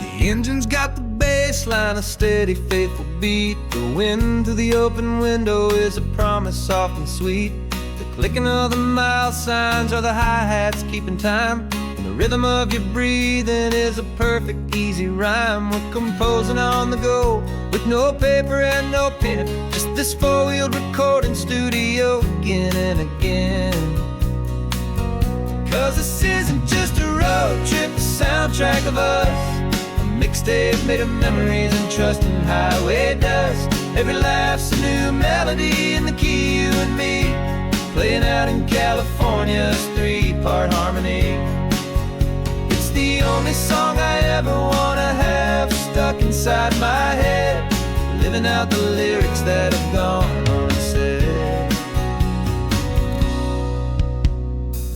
The engine's got the bass line, a steady, faithful beat. The wind through the open window is a promise soft and sweet. The clicking of the mile signs are the hi-hats keeping time. And the rhythm of your breathing is a perfect, easy rhyme. We're composing on the go with no paper and no pen, just this four-wheeled recording studio again and again. 'Cause this isn't just a road trip, the soundtrack of us. Mixtape made of memories and trust in highway dust. Every laugh's a new melody in the key, you and me, playing out in California's three-part harmony. It's the only song I ever wanna have stuck inside my head, living out the lyrics that have gone unsaid.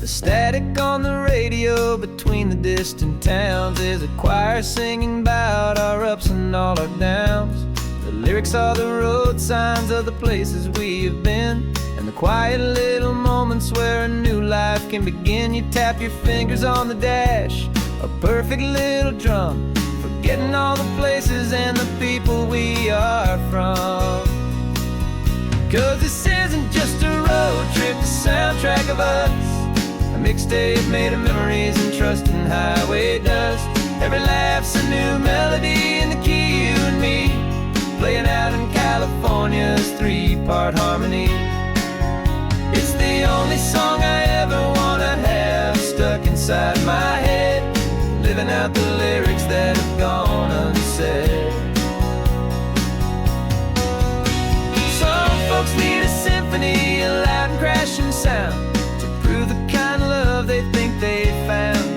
The static on the radio between the distant towns is a choir singing about our ups and all our downs. The lyrics are the road signs of the places we have been, and the quiet little moments where a new life can begin. You tap your fingers on the dash, a perfect little drum, forgetting all the places and the people we are from. 'Cause this isn't just a road trip, the soundtrack of us. A mixtape made of memories and trust in highway dust. Every laugh's a new melody in the key, you and me, playing out in California's three-part harmony. It's the only song I ever wanna have stuck inside my head, living out the lyrics that have gone unsaid. Some folks need a symphony, a loud and crashing sound, the kind of love they think they found.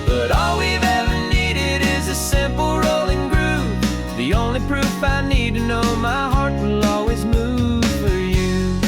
But all we've ever needed is a simple rolling groove, the only proof I need to know my heart will always move for you.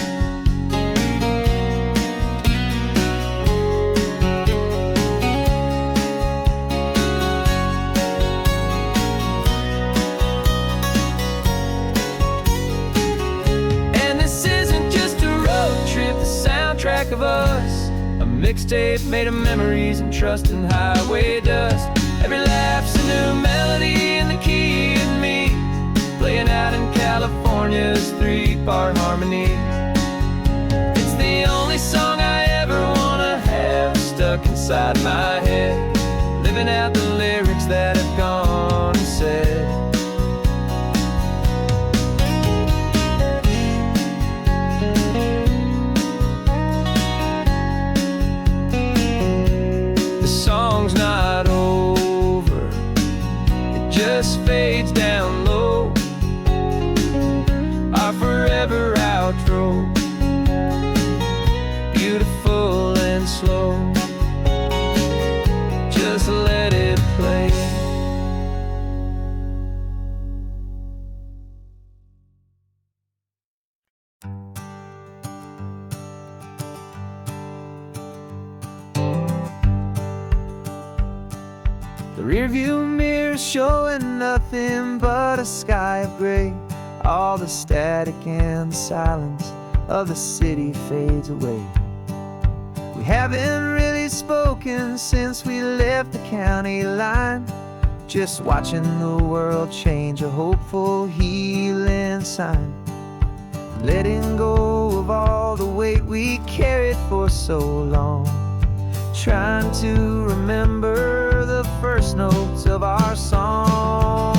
And this isn't just a road trip, the soundtrack of us. A mixtape made of memories and trust in highway dust. Every laugh's a new melody in the key, and me, playing out in California's three-part harmony. It's the only song I ever wanna have stuck inside my head, living out the lyrics that have gone unsaid. Song's not over, it just fades down low, our forever outro, beautiful and slow. Just let it play. The rearview mirror's showing nothing but a sky of gray. All the static and silence of the city fades away. We haven't really we've spoken since we left the county line. Just watching the world change, a hopeful healing sign. Letting go of all the weight we carried for so long. Trying to remember the first notes of our song.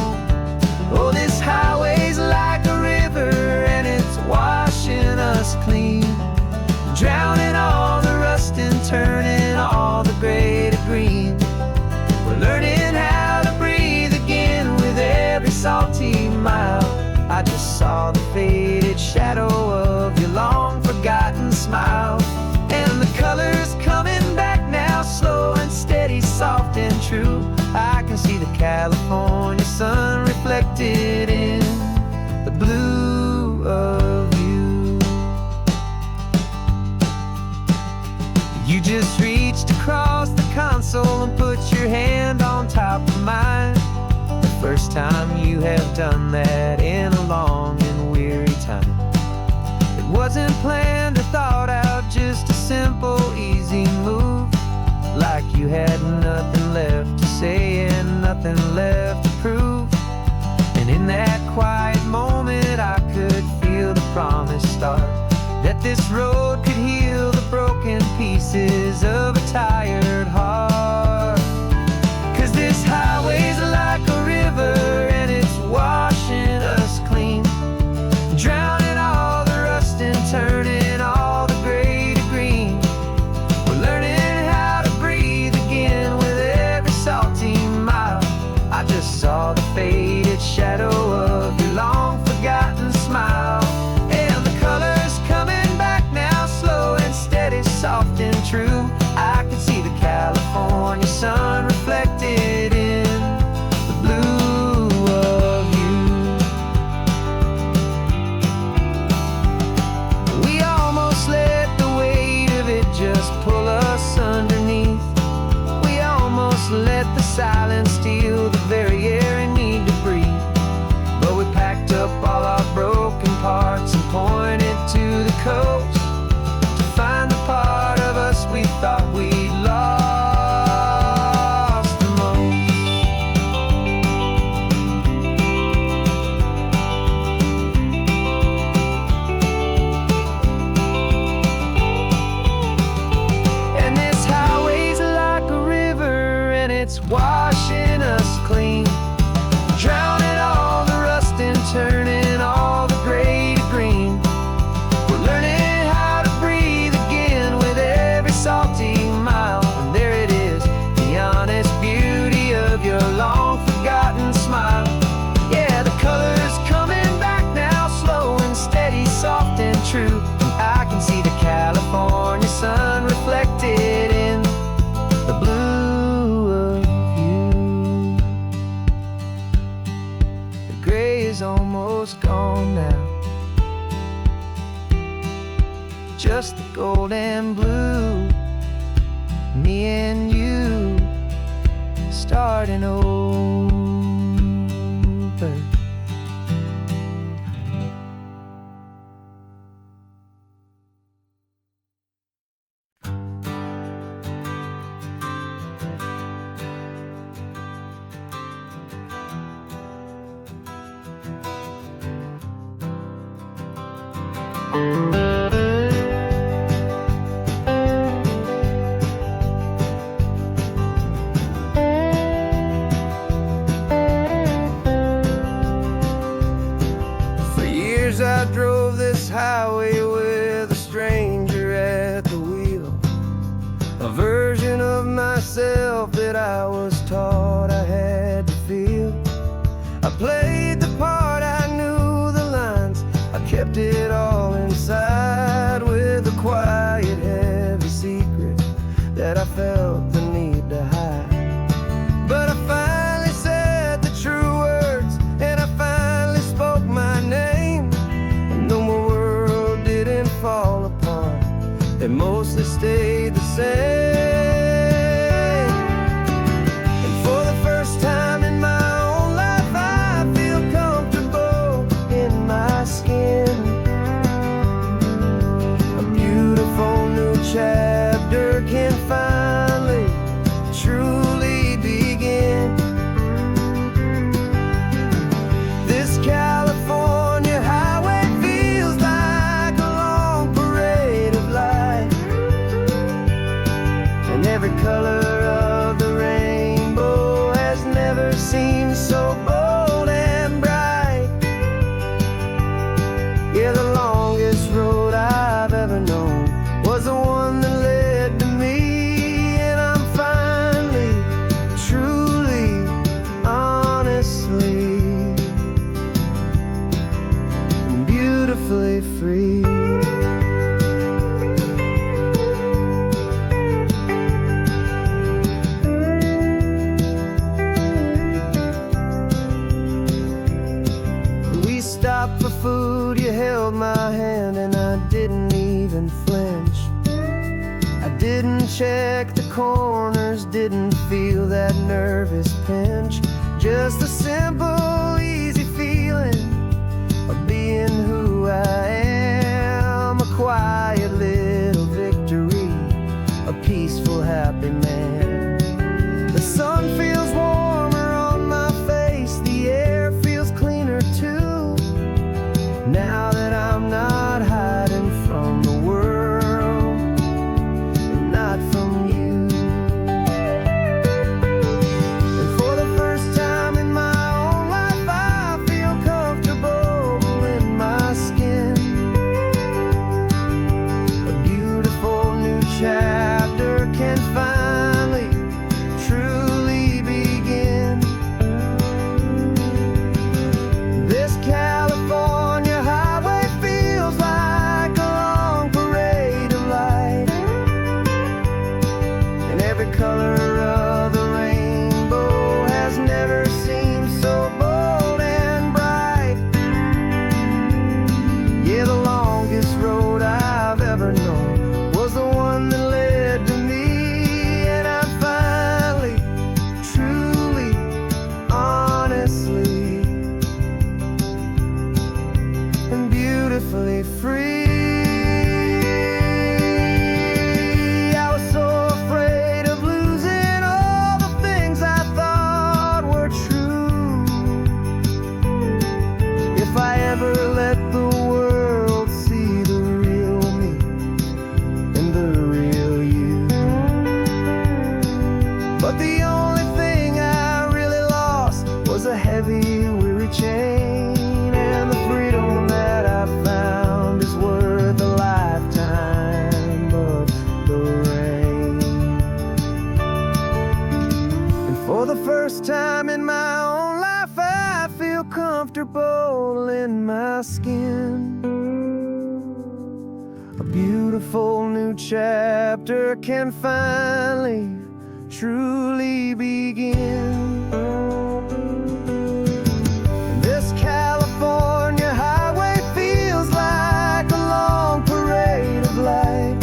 Oh, this highway's like a river and it's washing us clean. Drowning all the rust and turning all the gray to green. We're learning how to breathe again with every salty mile. I just saw the faded shadow of your long forgotten smile. And the colors coming back now, slow and steady, soft and true. I can see the California sun reflected in the blue of you. You just reached across the console and put your hand on top of mine. The first time you have done that in a long and weary time. It wasn't planned or thought out, just a simple, easy move. Like you had nothing left to say and nothing left to prove. And in that quiet moment I could feel the promise start, that this road could heal the broken pieces of a tired heart. 'Cause this highway's like a river and it's washing us clean. Drowning all the rust and turning all the gray to green. We're learning how to breathe again with every salty mile. I just saw the faded shadow of your long forgotten smile. And the colors coming back now, slow and steady, soft and true. I can see the California sun reflected in the blue of you. We almost let the weight of it just pull us underneath. We almost let the silence steal the very air I need to breathe. But we packed up all our broken parts and pointed to the coast to find the part of us we thought we'd lost the most. And this highway's like a river and it's washing us clean. Drowning all the rust and turning all the gray to green. We're learning how to breathe again with every salty mile. And there it is, the honest beauty of your long forgotten smile. Yeah, the colors coming back now, slow and steady, soft and true. I can see the California sun reflected in the blue of you. The gray is almost gone now, just the gold and blue. Me and you starting over. For years I drove this highway with a stranger at the wheel, a version of myself that I was taught I had to feel. I played the part, I knew the lines, I kept it all inside with a quiet, heavy secret that I felt the need to hide. But I finally said the true words and I finally spoke my name. And though my world didn't fall apart, it mostly stayed the same. And for the first time in my own life I feel comfortable in my skin. A beautiful new chapter can find check the corners, didn't feel that nervous pinch. Just a simple, easy feeling of being who I am. A quiet little victory, a peaceful, happy man. The sun feels warmer on my face, the air feels cleaner too. Now that I'm not hiding from the world, and not from you. And for the first time in my own life, I feel comfortable in my skin. A beautiful new chapter can finally, truly begin. This California highway feels like a long parade of light, and every color of the rainbow has never seemed so bold and bright. Yeah, the longest road I've ever known was the one that led to me, and I'm finally, truly, honestly, and beautifully free. I was so afraid of losing all the things I thought were true. If I ever let the world see the real me and the real you. But the only thing I really lost was a heavy, weary chain, and the freedom that I found is worth a lifetime of the rain. And for the first time in my own life, I feel comfortable in my skin. A beautiful new chapter can finally, truly begin. This California highway feels like a long parade of light,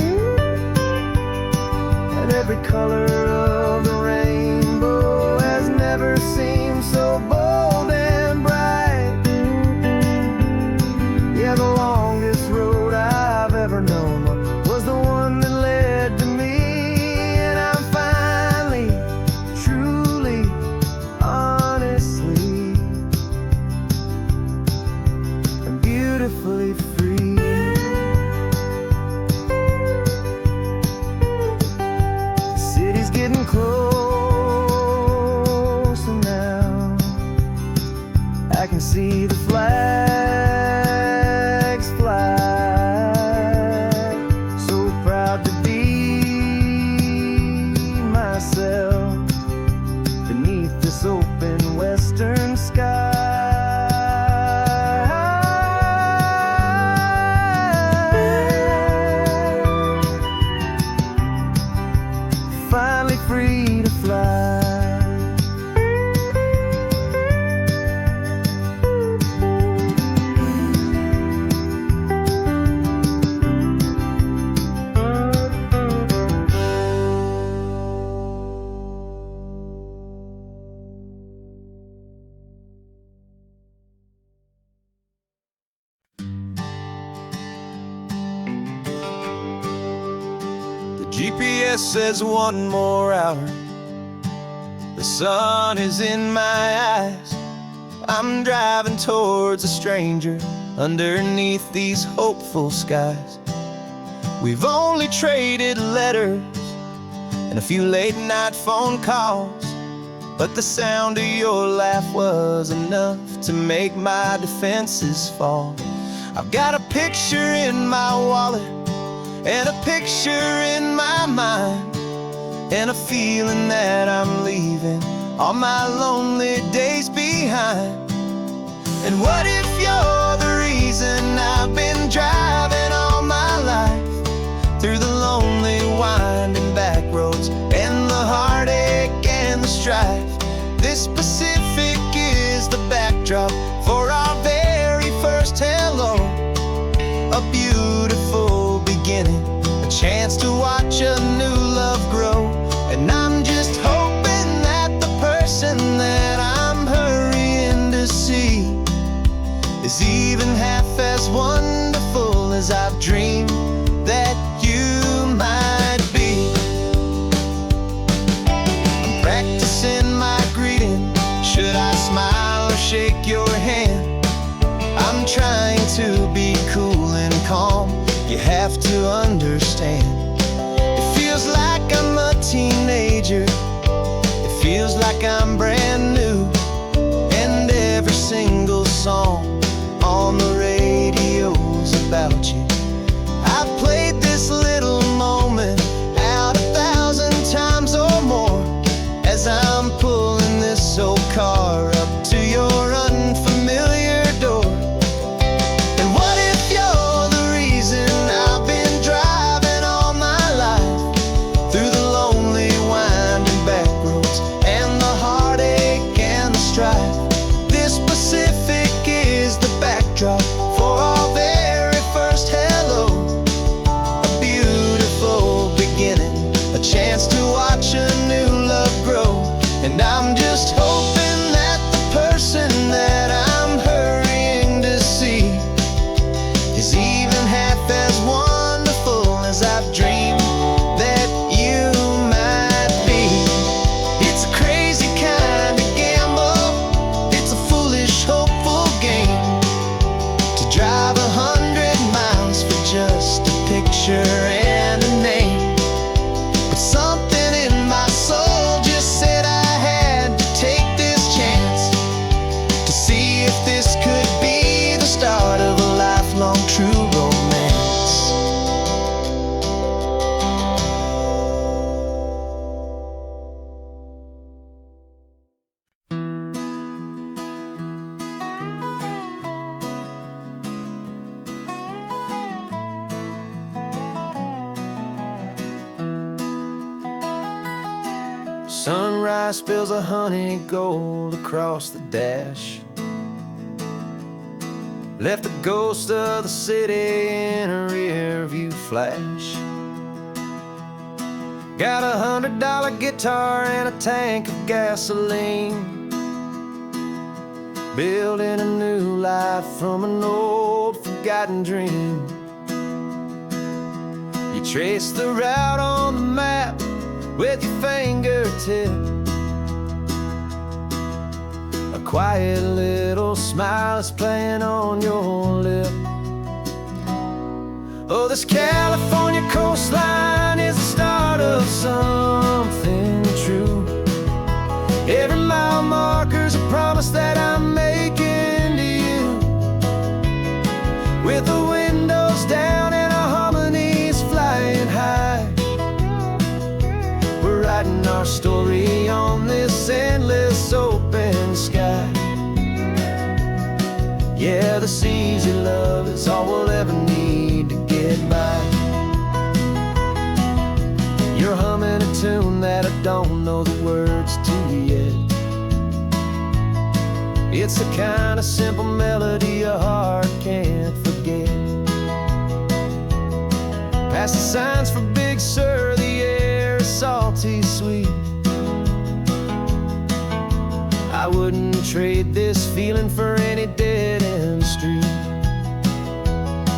and every color of the rainbow has never seemed so bold and bright. Yeah, the longest road I've ever known was the one that led to me, and I'm finally, truly, honestly, and beautifully free. The city's getting closer now. I can see the flags fly. So proud to be myself beneath this open western sky. Finally free to fly. GPS says 1 more hour. The sun is in my eyes. I'm driving towards a stranger underneath these hopeful skies. We've only traded letters and a few late night phone calls, but the sound of your laugh was enough to make my defenses fall. I've got a picture in my wallet and a picture in my mind, and a feeling that I'm leaving all my lonely days behind. And what if you're the reason I've been driving all my life, through the lonely winding back roads and the heartache and the strife? This Pacific is the backdrop for our very first hello. A beautiful beginning, a chance to watch a new love grow. calm, you have to understand. It feels like I'm a teenager, it feels like I'm brand new, and every single song on the radio's about you. I've played this little moment out 1,000 times or more as I'm pulling this old car up to your unfamiliar door. And what if you're the reason I've been driving all my life through the lonely winding back roads and the heartache and the strife? This Pacific is the backdrop for our very first hello. A beautiful beginning, a chance to watch a new love grow. And I'm just hoping that the person that I'm hurrying to see is even half as wonderful as I've dreamed that you might be. It's a crazy kind of gamble, it's a foolish, hopeful game to drive 100 miles for just a picture and a name. But something in my soul just said I had to take this chance to see if this could be the start of a lifelong true romance. Sunrise spills a honey gold across the dash, left the ghost of the city in a rear view flash. Got $100 guitar and a tank of gasoline, building a new life from an old forgotten dream. You trace the route on the map with your fingertip, a quiet little smile is playing on your lip. Oh, this California coastline is the start of something true. Every mile marker's a promise that I'm making to you, with the windows down and our harmonies flying high. We're writing our story on this endless open sky. Yeah, this easy love is all we'll ever need to get by. You're humming a tune that I don't know the words to yet. It's the kind of simple melody a heart can't forget. Past the signs for Big Sur, the air is salty sweet. I wouldn't trade this feeling for any dead-end street.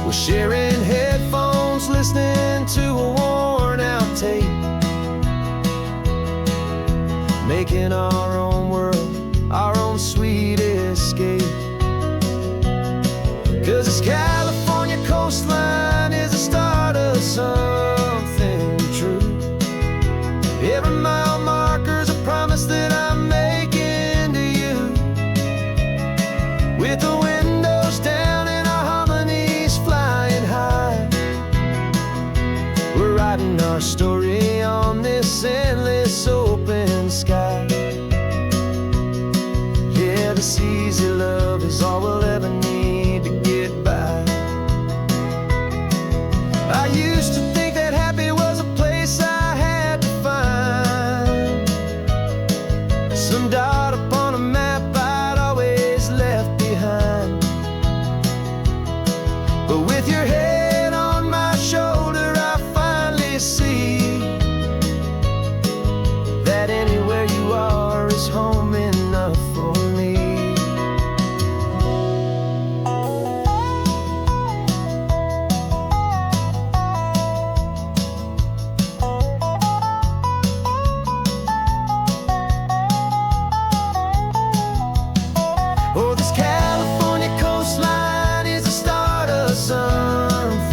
We're sharing headphones, listening to a worn-out tape, making our own world, our own sweet escape. 'Cause this California coastline is the start of something true. Every mile marker's a promise that I'm making to you, with the windows down and our harmonies flying high. We're writing our story on this endless open sky. Yeah, this easy love is all we'll ever need to get by. I used to think that happy was a place I had to find, some dot upon a map I'd always left behind. But with your head on my shoulder, I finally see that anywhere you are is home enough for me. Oh, this California coastline is the start of something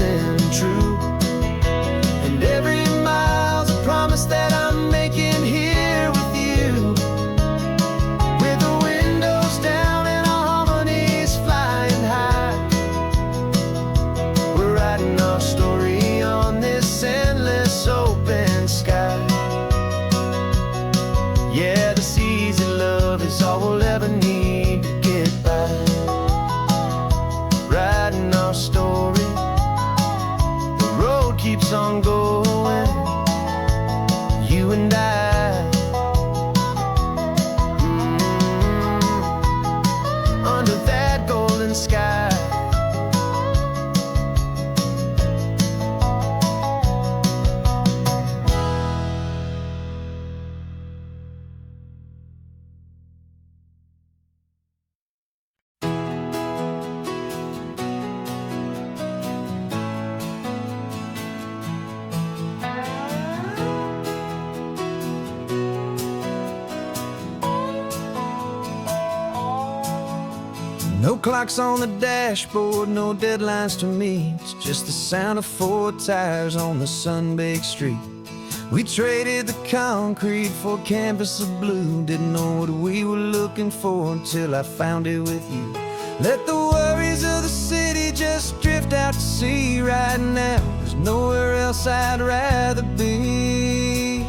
No clocks on the dashboard, no deadlines to meet. It's just the sound of 4 tires on the sun-baked street. We traded the concrete for a canvas of blue. Didn't know what we were looking for until I found it with you. Let the worries of the city just drift out to sea right now. There's nowhere else I'd rather be.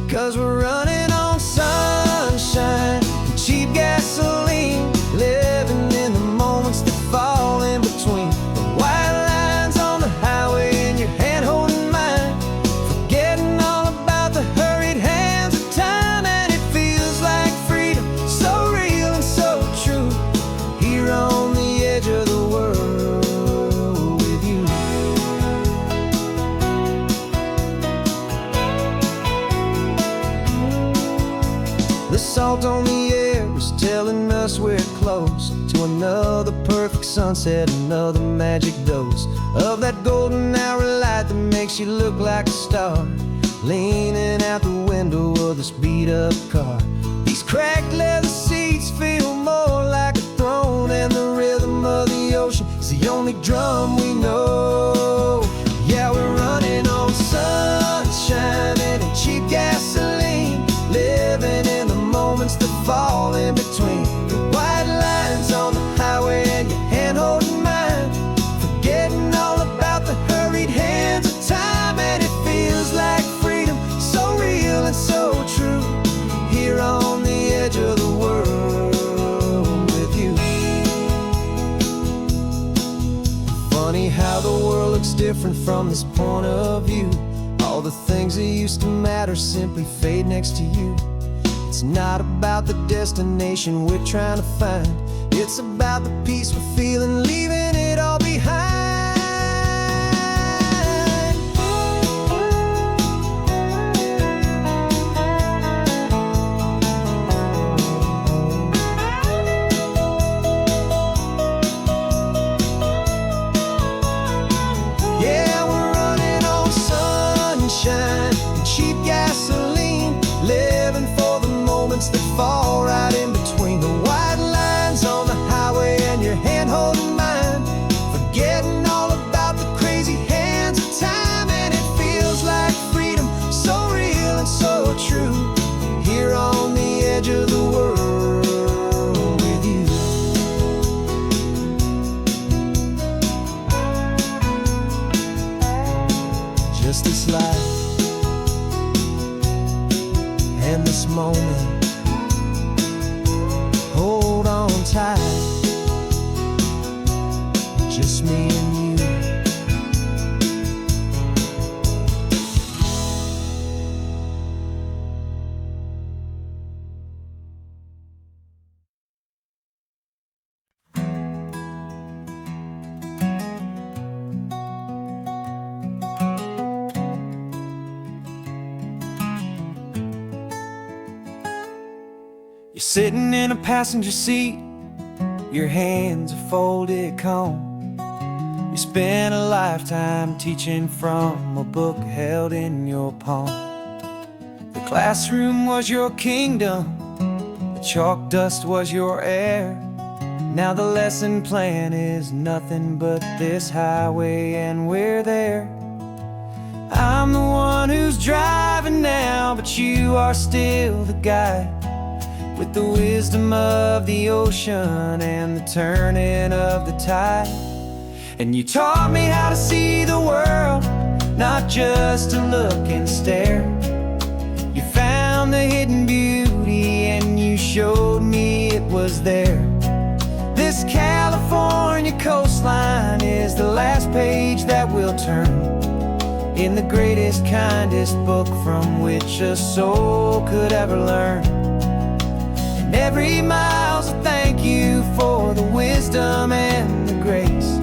'Cause we're running on sunshine and cheap gasoline, living in the moments that fall in between. The white lines on the highway and your hand holding mine, forgetting all about the hurried hands of time. And it feels like freedom, so real and so true, here on the edge of the world with you. The salt on the air is telling us we're close to another perfect sunset, another magic dose of that golden hour light that makes you look like a star, leaning out the window of this beat-up car. These cracked leather seats feel more like a throne, and the rhythm of the ocean is the only drum we know. Yeah, we're running on sunshine and cheap gasoline, living in the moments that fall in between. The white lines on the highway and your hand holding mine, forgetting all about the hurried hands of time. And it feels like freedom, so real and so true, here on the edge of the world with you. Funny how the world looks different from this point of view. All the things that used to matter simply fade next to you. It's not about the destination we're trying to find, it's about the peace we're feeling, leaving it all behind. Yeah, we're running on sunshine and cheap gasoline, living for the moments that fall right in between. The white lines on the highway and your hand holding mine, forgetting all about the crazy hands of time. And it feels like freedom, so real and so true, here on the edge of the world with you. Just this life and this moment, hold on tight, just me and you. You're sitting in a passenger seat, your hands are folded calm. You spent a lifetime teaching from a book held in your palm. The classroom was your kingdom, the chalk dust was your air. Now the lesson plan is nothing but this highway, and we're there. I'm the one who's driving now, but you are still the guide, with the wisdom of the ocean and the turning of the tide. And you taught me how to see the world, not just to look and stare. You found the hidden beauty and you showed me it was there. This California coastline is the last page that we'll turn in the greatest, kindest book from which a soul could ever learn. And every mile's a thank you for the wisdom and the grace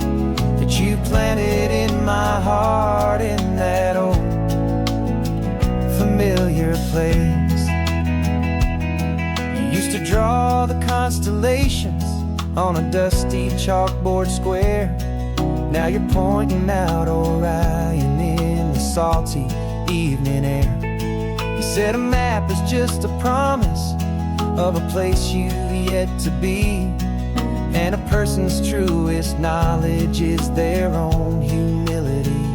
that you planted in my heart in that old familiar place. You used to draw the constellations on a dusty chalkboard square. Now you're pointing out Orion in the salty evening air. You said a map is just a promise of a place you've yet to be, And a person's truest knowledge is their own humility.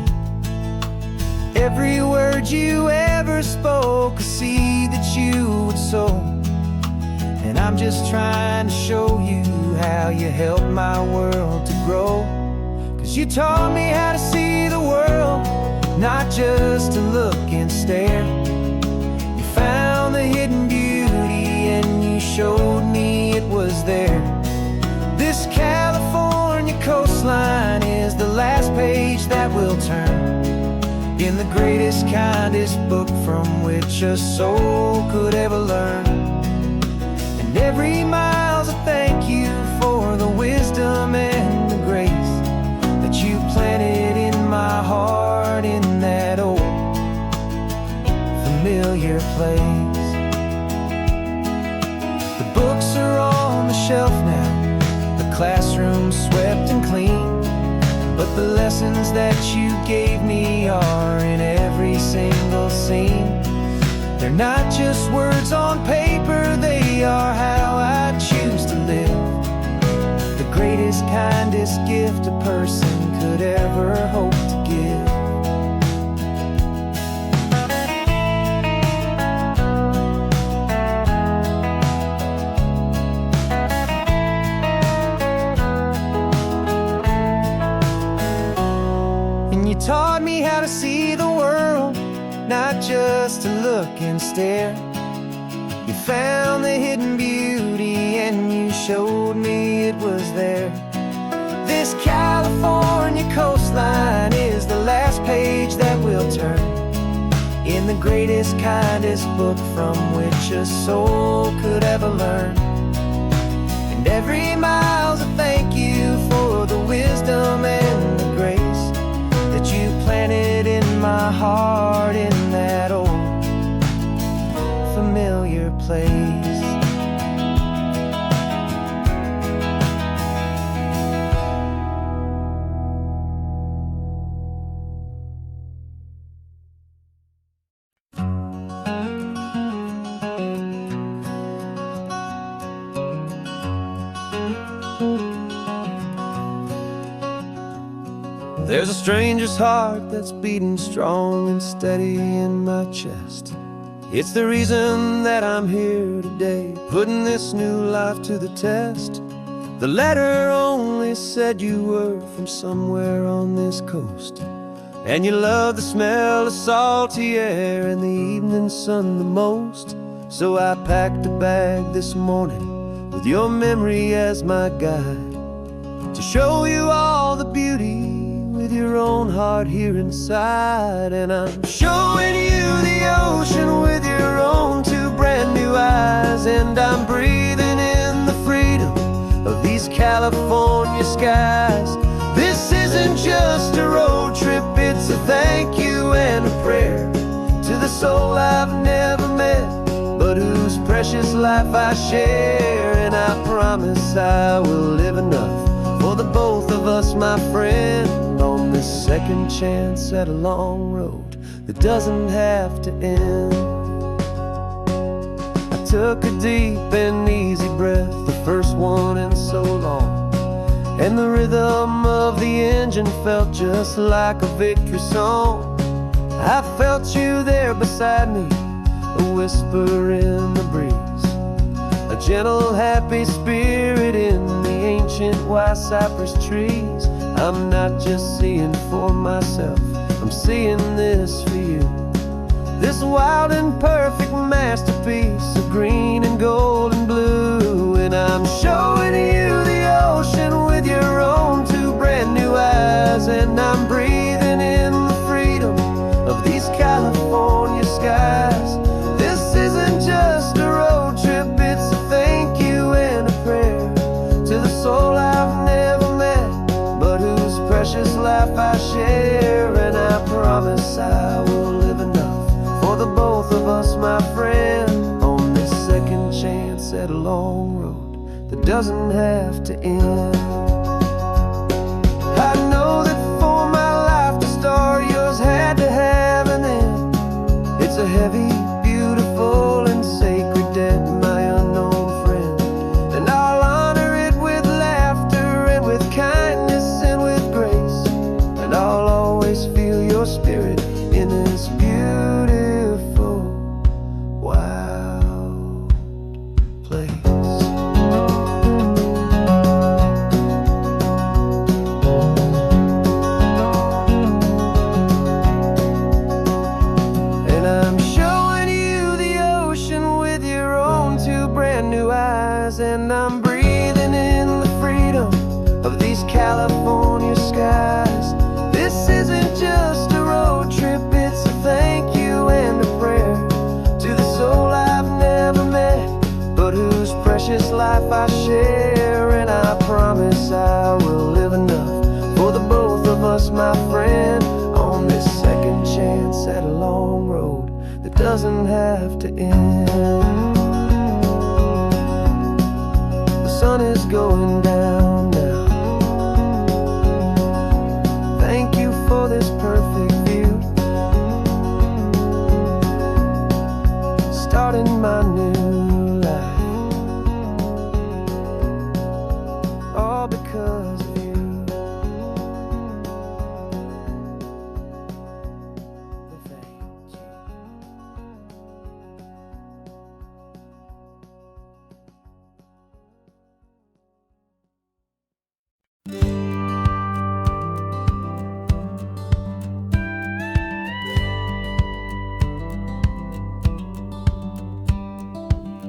Every word you ever spoke, a seed that you would sow. And I'm just trying to show you how you helped my world to grow. 'Cause you taught me how to see the world, not just to look and stare. You found the hidden beauty and you showed me it was there. This California coastline is the last page that we'll turn in the greatest, kindest book from which a soul could ever learn. And every mile's a thank you for the wisdom and the grace that you planted in my heart in that old familiar place. The books are on the shelf now, the classroom swept and clean, but the lessons that you gave me are in every single scene. They're not just words on paper, they are how I choose to live. The greatest, kindest gift a person could ever hope to give. And you taught me how to see the world, not just to look and stare. You found the hidden beauty and you showed me it was there. This California coastline is the last page that we'll turn in the greatest, kindest book from which a soul could ever learn. And every mile's a thank you for the wisdom and the grace that you planted in my heart in that old familiar place. There's a stranger's heart that's beating strong and steady in my chest. It's the reason that I'm here today, putting this new life to the test. The letter only said you were from somewhere on this coast, and you love the smell of salty air and the evening sun the most. So I packed a bag this morning with your memory as my guide, to show you all the beauty with your own heart here inside. And I'm showing you the ocean with your own two brand new eyes, and I'm breathing in the freedom of these California skies. This isn't just a road trip, it's a thank you and a prayer to the soul I've never met, but whose precious life I share. And I promise I will live enough for the both of us, my friend, on this second chance at a long road that doesn't have to end. I took a deep and easy breath, the first one in so long, and the rhythm of the engine felt just like a victory song. I felt you there beside me, a whisper in the breeze, a gentle, happy spirit in the ancient white cypress trees. I'm not just seeing for myself, I'm seeing this for you. This wild and perfect masterpiece of green and gold and blue. And I'm showing you the ocean with your own two brand new eyes, and I'm breathing in the freedom of these California skies. This isn't just a road trip, it's a thank you and a prayer to the soul I've never met, but whose precious life I share. And I promise I will live enough for the both of us, my friend, on this second chance at a long road that doesn't have to end. I know that for my life to start, yours had to have an end. It's a heavy, beautiful, and sacred debt, my unknown friend, and I'll honor it with laughter blue eyes, and I'm breathing in the freedom of these California skies. This isn't just a road trip, it's a thank you and a prayer to the soul I've never met, but whose precious life I share. And I promise I will live enough for the both of us, my friend, on this second chance at a long road that doesn't have to end. The sun is going down now. Thank you for this perfect view, starting my new life, all because of you. Thank you.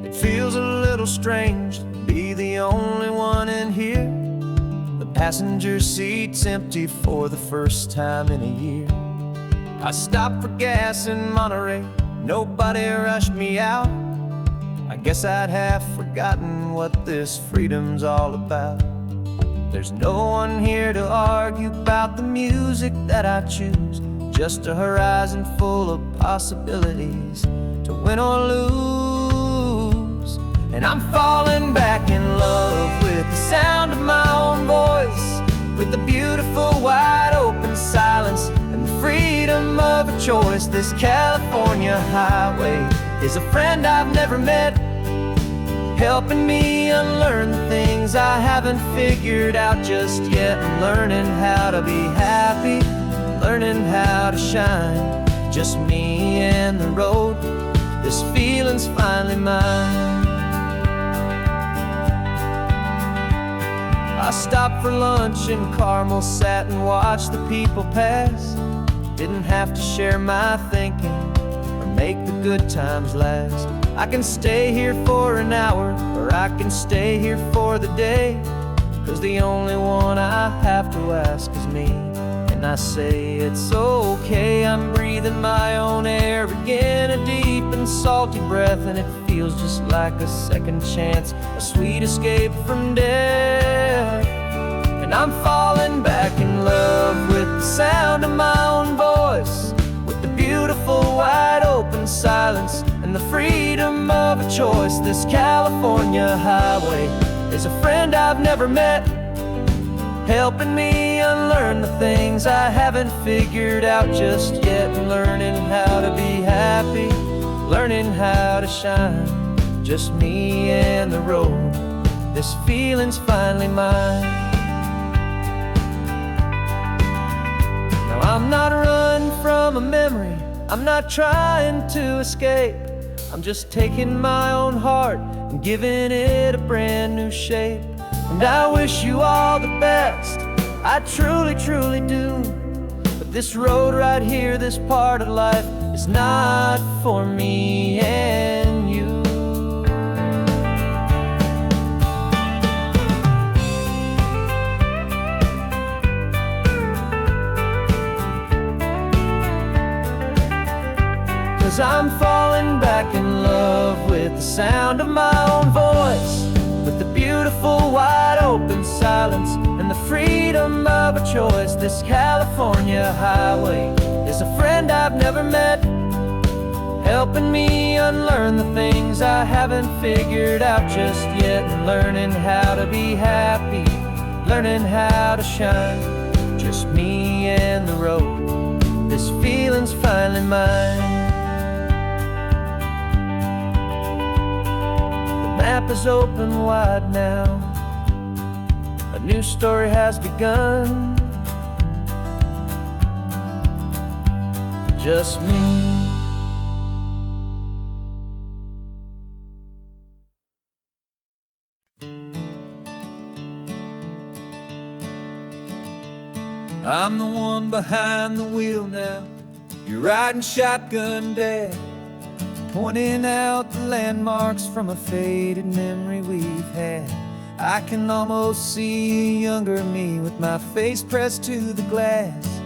It feels a little strange to be the only one in here. The passenger seat's empty for the first time in a year. I stopped for gas in Monterey, nobody rushed me out. I guess I'd half forgotten what this freedom's all about. There's no one here to argue about the music that I choose, just a horizon full of possibilities to win or lose. And I'm falling back in love with the sound of my own voice, with the beautiful wide open silence and the freedom of a choice. This California highway is a friend I've never met, helping me unlearn the things I haven't figured out just yet. I'm learning how to be happy, learning how to shine, just me and the road. This feeling's finally mine. I stopped for lunch in Carmel, sat and watched the people pass. Didn't have to share my thinking or make the good times last. I can stay here for an hour, or I can stay here for the day, 'cause the only one I have to ask is me. And I say it's okay, I'm breathing my own air again, a deep and salty breath, and it feels just like a second chance, a sweet escape from death. And I'm falling back in love with the sound of my own voice, with the beautiful wide open silence and the freedom of a choice. This California highway is a friend I've never met, helping me unlearn the things I haven't figured out just yet. And learning how to be happy, learning how to shine, just me and the road. This feeling's finally mine. Now I'm not running from a memory, I'm not trying to escape. I'm just taking my own heart and giving it a brand new shape. And I wish you all the best, I truly, truly do. But this road right here, this part of life, is not for me and you. 'Cause I'm falling back in love with the sound of my own voice, with the beautiful wide open silence and the freedom of a choice. This California highway is a friend I've never met, helping me unlearn the things I haven't figured out just yet. And learning how to be happy, learning how to shine, just me and the road. This feeling's finally mine. The map is open wide now, a new story has begun. Just me. I'm the one behind the wheel now, you're riding shotgun, Dad, pointing out the landmarks from a faded memory we've had. I can almost see a younger me with my face pressed to the glass,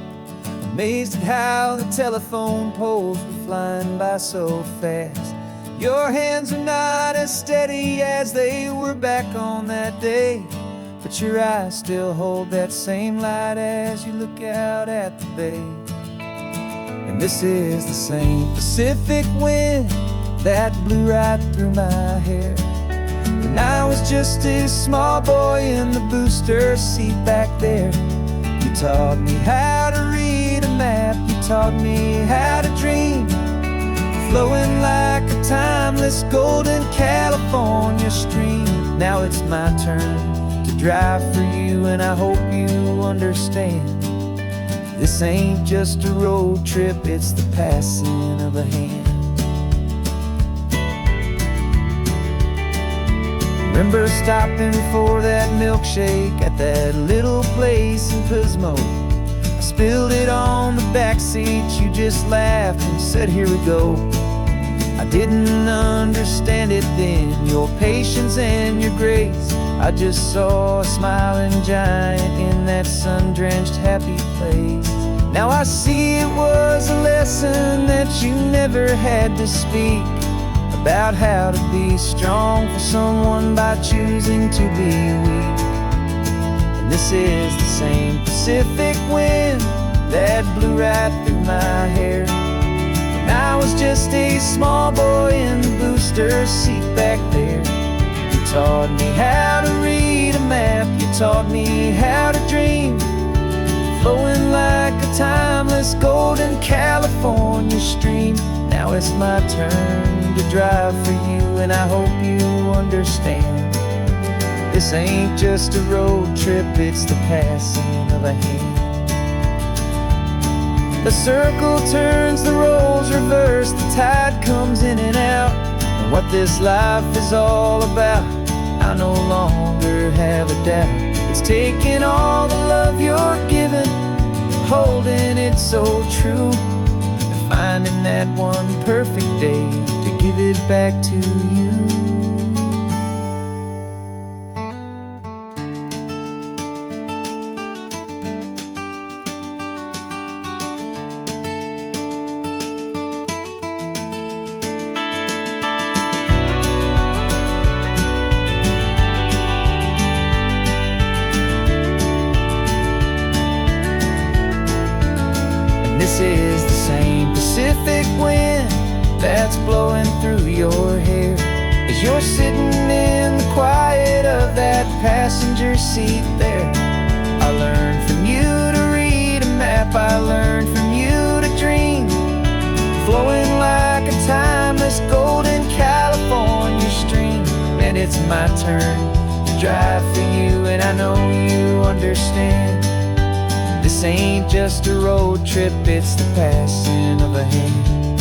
amazed at how the telephone poles were flying by so fast. Your hands are not as steady as they were back on that day, but your eyes still hold that same light as you look out at the bay. And this is the same Pacific wind that blew right through my hair when I was just a small boy in the booster seat back there. You taught me how to read a map, you taught me how to dream, flowing like a timeless golden California stream. Now it's my turn to drive for you, and I hope you understand. This ain't just a road trip, it's the passing of a hand. Remember stopping for that milkshake at that little place in Pismo? I spilled it on the back seat, you just laughed and said, here we go. I didn't understand it then, your patience and your grace. I just saw a smiling giant in that sun-drenched happy place. Now I see it was a lesson that you never had to speak, about how to be strong for someone by choosing to be weak. And this is the same Pacific wind that blew right through my hair when I was just a small boy in the booster seat back there. You taught me how to read a map, you taught me how to dream, flowing like a timeless golden California stream. Now it's my turn to drive for you, and I hope you understand. This ain't just a road trip, it's the passing of a hand. The circle turns, the roles reverse, the tide comes in and out. And what this life is all about, I no longer have a doubt. It's taking all the love you're giving, holding it so true, and finding that one perfect day to give it back to you. This is the same Pacific wind that's blowing through your hair as you're sitting in the quiet of that passenger seat there. I learned from you to read a map, I learned from you to dream, flowing like a timeless golden California stream. And it's my turn to drive for you, and I know you understand. This ain't just a road trip, it's the passing of a hand.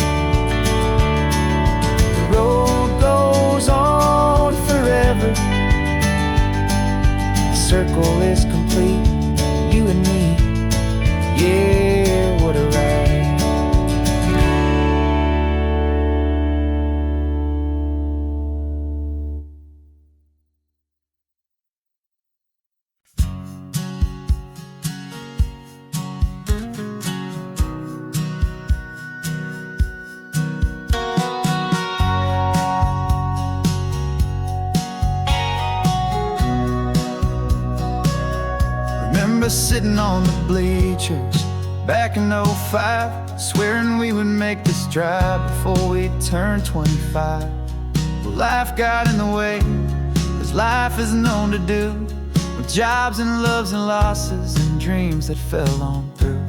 The road goes on forever, the circle is complete, you and me, yeah, what a ride. Remember sitting on the bleachers back in '05, swearing we would make this drive before we turned 25. Well, life got in the way, as life is known to do, with jobs and loves and losses and dreams that fell on through.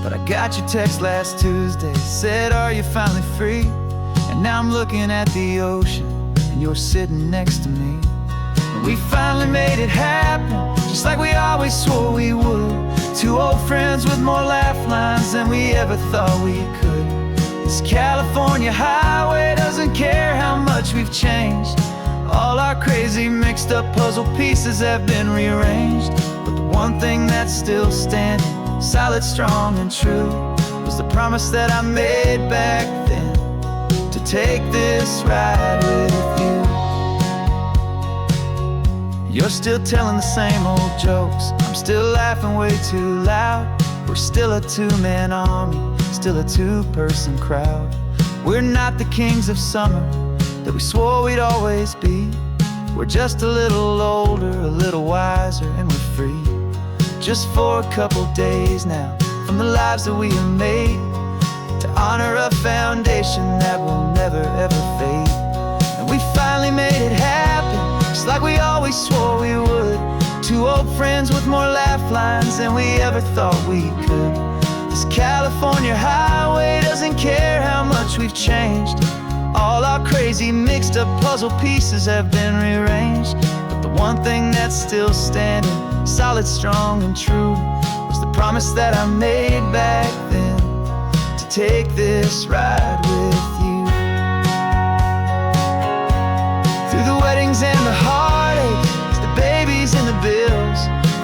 But I got your text last Tuesday, said, are you finally free? And now I'm looking at the ocean, and you're sitting next to me. And we finally made it happen, just like we always swore we would. Two old friends with more laugh lines than we ever thought we could. This California highway doesn't care how much we've changed. All our crazy mixed up puzzle pieces have been rearranged, but the one thing that's still standing, solid, strong, and true, was the promise that I made back then, to take this ride with you. You're still telling the same old jokes, I'm still laughing way too loud. We're still a two-man army, still a two-person crowd. We're not the kings of summer that we swore we'd always be. We're just a little older, a little wiser, and we're free. Just for a couple days now, from the lives that we have made, to honor a foundation that will never ever fade. And we finally made it happen, just like we always swore we would. Two old friends with more laugh lines than we ever thought we could. This California highway doesn't care how much we've changed. All our crazy mixed up puzzle pieces have been rearranged, but the one thing that's still standing, solid, strong, and true, was the promise that I made back then, to take this ride with you. Through the weddings and the heartaches, the babies and the bills,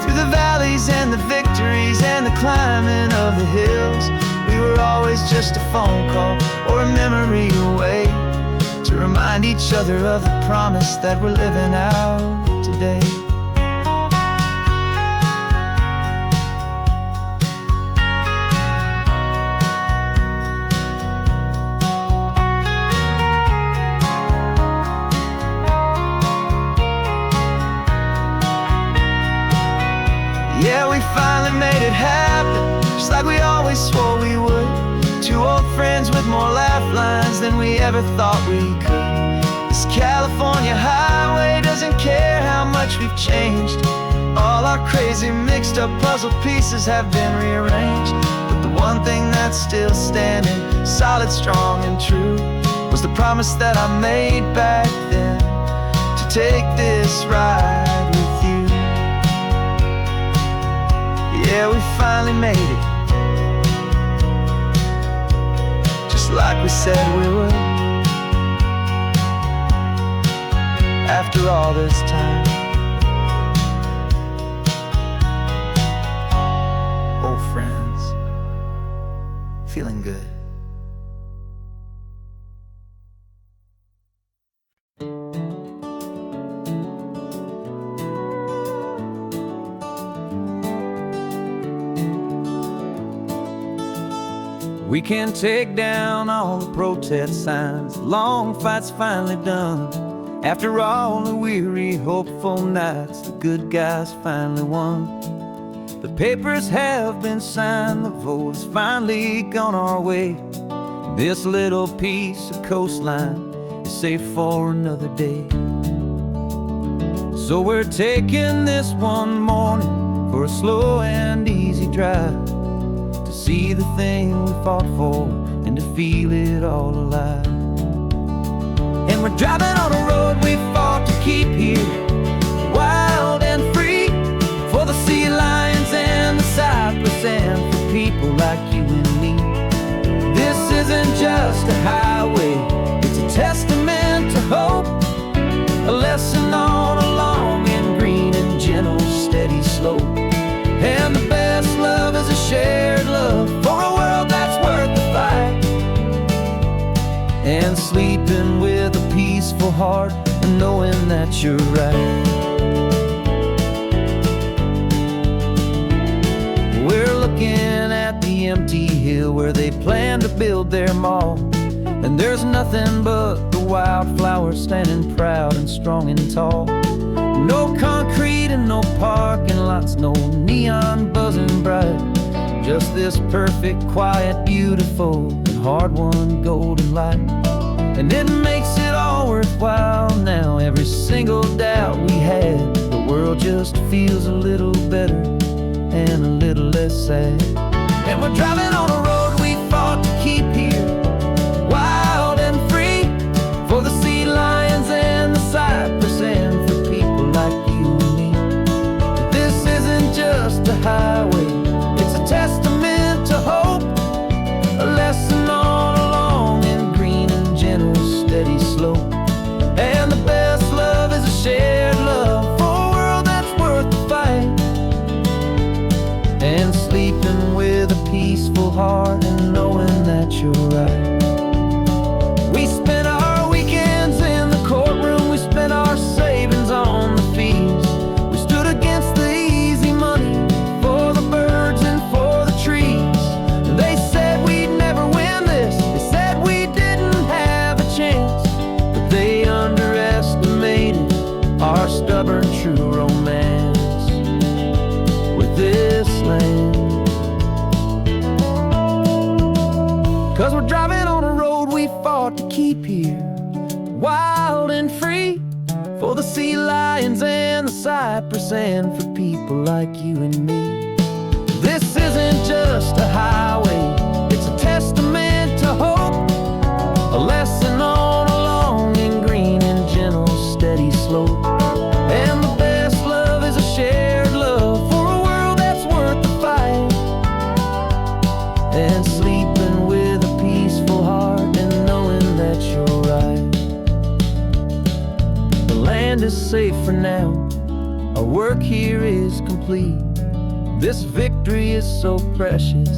through the valleys and the victories and the climbing of the hills, we were always just a phone call or a memory away, to remind each other of the promise that we're living out today. Yeah, we finally made it happen, just like we always swore we would. Two old friends with more laugh lines than we ever thought we could. This California highway doesn't care how much we've changed. All our crazy mixed up puzzle pieces have been rearranged, but the one thing that's still standing, solid, strong, and true, was the promise that I made back then, to take this ride with you. Yeah, we finally made it, just like we said we would. After all this time, old friends, feeling good. We can take down all the protest signs, long fight's finally done. After all the weary, hopeful nights, the good guys finally won. The papers have been signed, the vote has finally gone our way. This little piece of coastline is safe for another day. So we're taking this one morning for a slow and easy drive, to see the thing we fought for and to feel it all alive. And we're driving on a road we fought to keep here, wild and free, for the sea lions and the cypress and for people like you and me. This isn't just a highway, it's a testament to hope, a lesson on a long and green and gentle steady slope. And the best love is a shared love for a world that's worth the fight, and sleeping with a peaceful heart and knowing that you're right. We're looking at the empty hill where they plan to build their mall, and there's nothing but the wildflowers standing proud and strong and tall. No concrete and no parking lots, no neon buzzing bright, just this perfect, quiet, beautiful, and hard-won golden light. And it makes it all worthwhile now, every single doubt we had. The world just feels a little better and a little less sad. And we're driving on a road we fought to keep here, wild and free, for the sea lions and the cypress and for people like you and me. This isn't just a highway, it's a testament to hope, a lesson on a long and green and gentle steady slope. And the best love is a shared love for a world that's worth the fight, and sleeping with a peaceful heart for the sea lions and the cypress, and for people like you and me. This isn't just a highway, it's a testament to hope, a lesson on a long and green and gentle steady slope. And the best love is a shared love for a world that's worth the fight, and sleeping with a peaceful heart and knowing that you're right. The land is safe for now, our work here is complete. This victory is so precious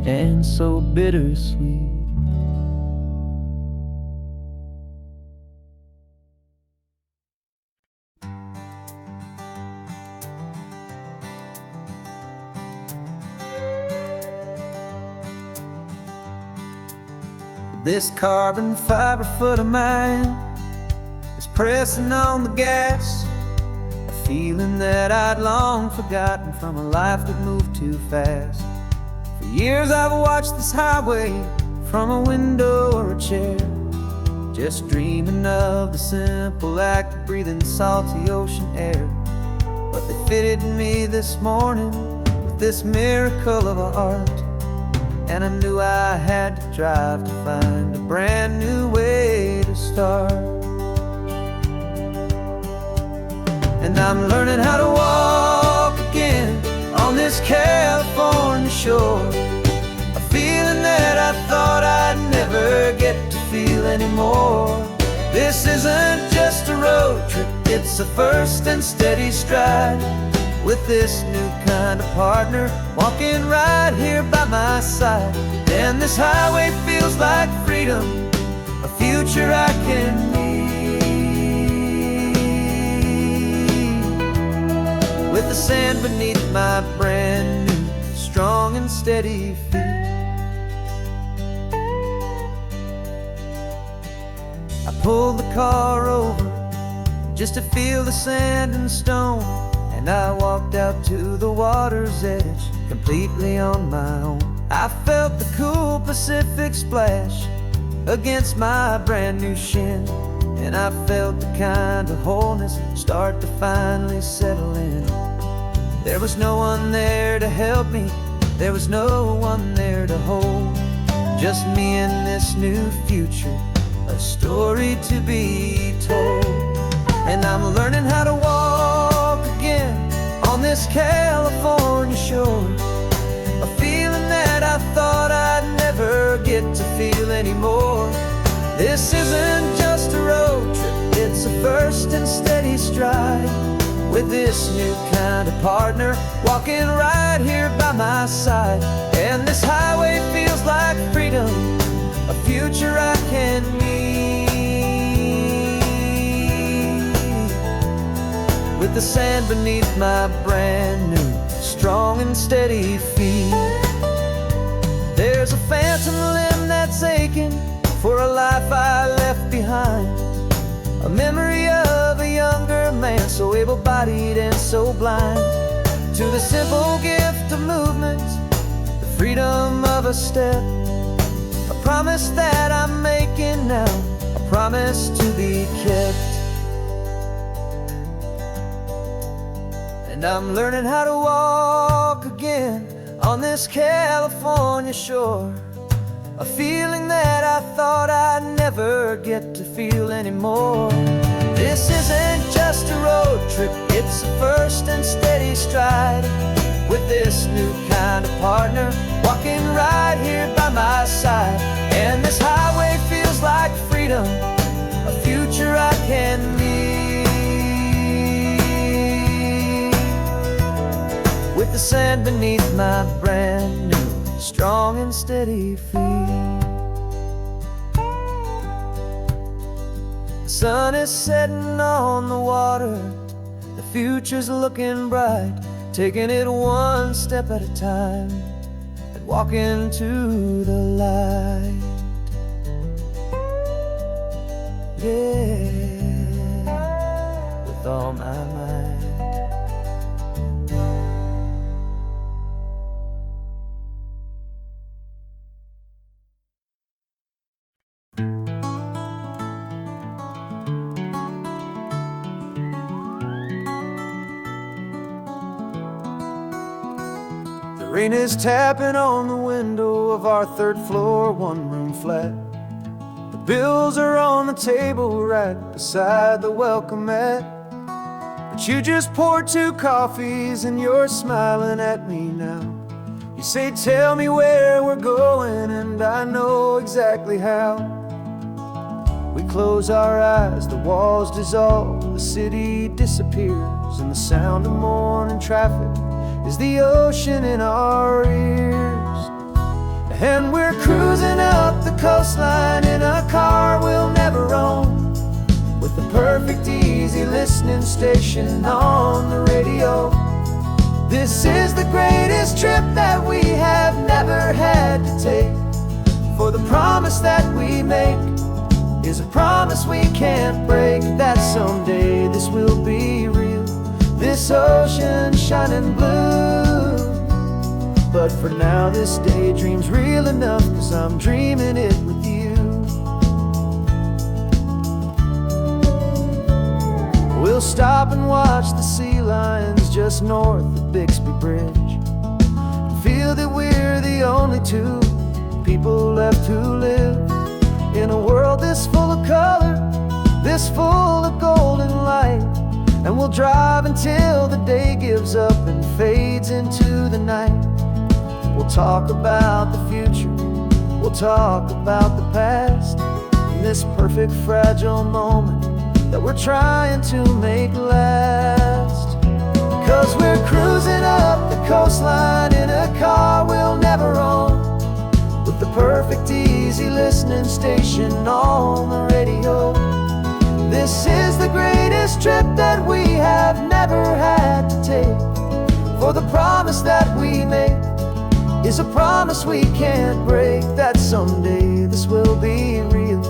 and so bittersweet. This carbon fiber foot of mine is pressing on the gas, a feeling that I'd long forgotten from a life that moved too fast. For years I've watched this highway from a window or a chair, just dreaming of the simple act of breathing salty ocean air. But they fitted me this morning with this miracle of art, and I knew I had to drive to find a brand new way to start. And I'm learning how to walk again on this California shore, a feeling that I thought I'd never get to feel anymore. This isn't just a road trip, it's a first and steady stride, with this new kind of partner walking right here by my side. And this highway feels like freedom, a future I can need, with the sand beneath my brand new strong and steady feet. I pulled the car over just to feel the sand and stone, and I walked out to the water's edge completely on my own. I felt the cool Pacific splash against my brand new shin, and I felt the kind of wholeness start to finally settle in. There was no one there to help me, there was no one there to hold, just me and this new future, a story to be told. And I'm learning how to walk again on this California shore, a feeling that I thought I'd never get to feel anymore. This isn't just a road trip, it's a first and steady stride, with this new kind of partner walking right here by my side. And this highway feels like freedom, a future I can need, with the sand beneath my brand new strong and steady feet. There's a phantom limb that's aching for a life I left behind, a memory of a younger man so able-bodied and so blind, to the simple gift of movement, the freedom of a step, a promise that I'm making now, a promise to be kept. And I'm learning how to walk again on this California shore, a feeling that I thought I'd never get to feel anymore. This isn't just a road trip, it's a first and steady stride, with this new kind of partner walking right here by my side. And this highway feels like freedom, a future I can need, with the sand beneath my brand new strong and steady feet. The sun is setting on the water, the future's looking bright, taking it one step at a time and walking to the light. Yeah, with all my might. Rain is tapping on the window of our third floor, one-room flat. The bills are on the table right beside the welcome mat. But you just poured 2 coffees and you're smiling at me now. You say, tell me where we're going, and I know exactly how. We close our eyes, the walls dissolve, the city disappears, and the sound of morning traffic is the ocean in our ears. And we're cruising up the coastline in a car we'll never own, with the perfect easy listening station on the radio. This is the greatest trip that we have never had to take, for the promise that we make is a promise we can't break, that someday this will be real, this ocean shining blue. But for now this daydream's real enough, 'cause I'm dreaming it with you. We'll stop and watch the sea lions just north of Bixby Bridge, feel that we're the only 2 people left who live in a world this full of color, this full of golden light. And we'll drive until the day gives up and fades into the night. We'll talk about the future, we'll talk about the past, in this perfect fragile moment that we're trying to make last. 'Cause we're cruising up the coastline in a car we'll never own, with the perfect easy listening station on the radio. This is the greatest trip that we have never had to take, for the promise that we make is a promise we can't break, that someday this will be real,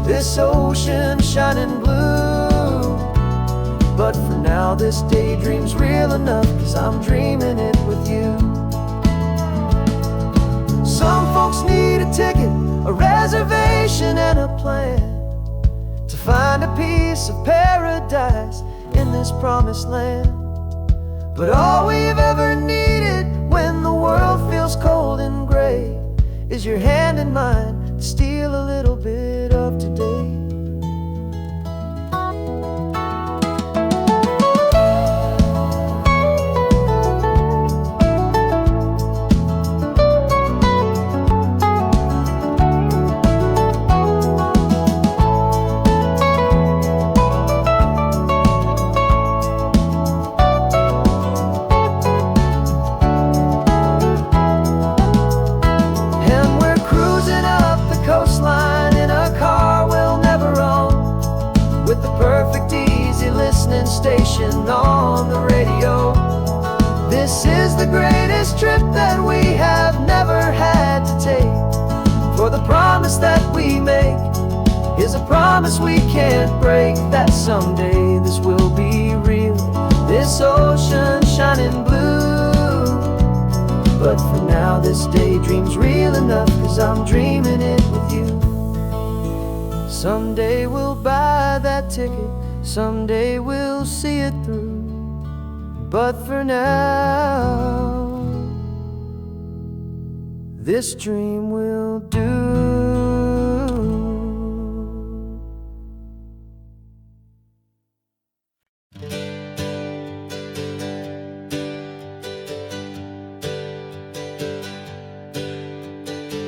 this ocean shining blue. But for now this daydream's real enough, 'cause I'm dreaming it with you. Some folks need a ticket, a reservation and a plan, to find a piece of paradise in this promised land. But all we've ever needed when the world feels cold and gray is your hand in mine to steal a little bit of today. Station on the radio. This is the greatest trip that we have never had to take, for the promise that we make is a promise we can't break, that someday this will be real, this ocean shining blue. But for now this daydream's real enough, 'cause I'm dreaming it with you. Someday we'll buy that ticket, someday we'll see it through, but for now this dream will do.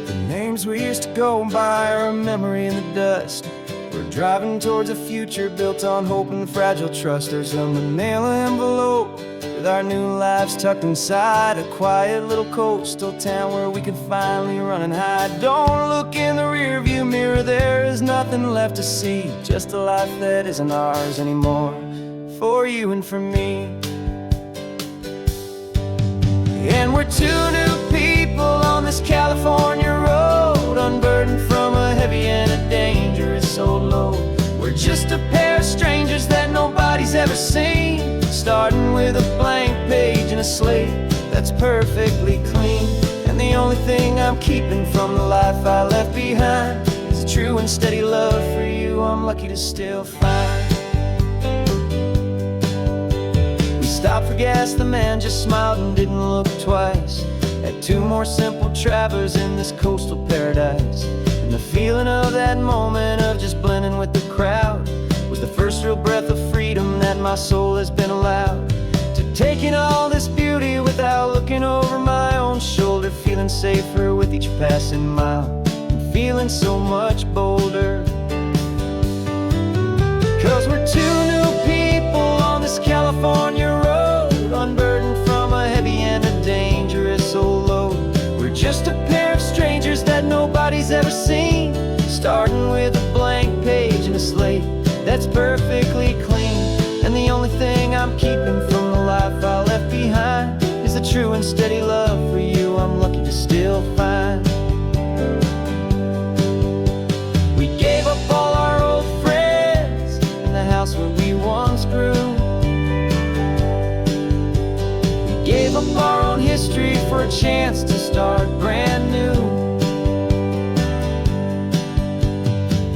The names we used to go by are a memory in the dust. We're driving towards a future built on hope and fragile trust. There's a manila envelope with our new lives tucked inside, a quiet little coastal town where we can finally run and hide. Don't look in the rearview mirror, there is nothing left to see, just a life that isn't ours anymore, for you and for me. And we're 2 new people on this California road, unburdened from a heavy and a dangerous soul load. We're just a pair of strangers that nobody's ever seen, starting with a blank page and a slate that's perfectly clean. And the only thing I'm keeping from the life I left behind is a true and steady love for you I'm lucky to still find. We stopped for gas, the man just smiled and didn't look twice. Had two more simple travelers in this coastal paradise. And the feeling of that moment of just blending with the crowd was the first real breath of freedom that my soul has been allowed to take in all this beauty without looking over my own shoulder, feeling safer with each passing mile and feeling so much bolder. 'Cause we're two new people on this California road, unburdened from a heavy and a dangerous old load. We're just a pair of strangers that nobody's ever seen, starting with a blank page and a slate that's perfectly clean. And the only thing I'm keeping from the life I left behind is the true and steady love for you I'm lucky to still find. We gave up all our old friends in the house where we once grew. We gave up our own history for a chance to start brand new.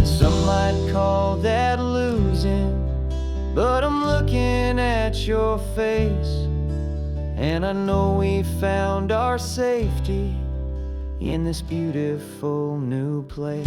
Some might call that losing, but I'm looking at your face, and I know we found our safety in this beautiful new place.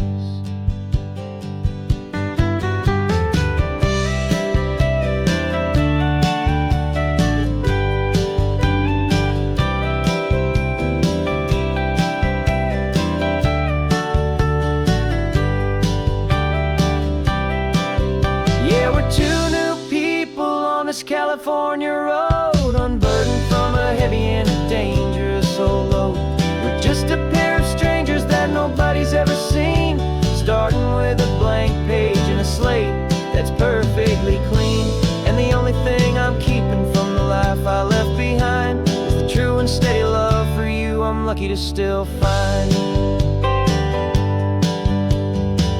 Yeah, we're two new people on this California road, unburdened from a heavy and a dangerous old load. We're just a pair of strangers that nobody's ever seen, starting with a blank page and a slate that's perfectly clean. And the only thing I'm keeping from the life I left behind is the true and steady love for you I'm lucky to still find.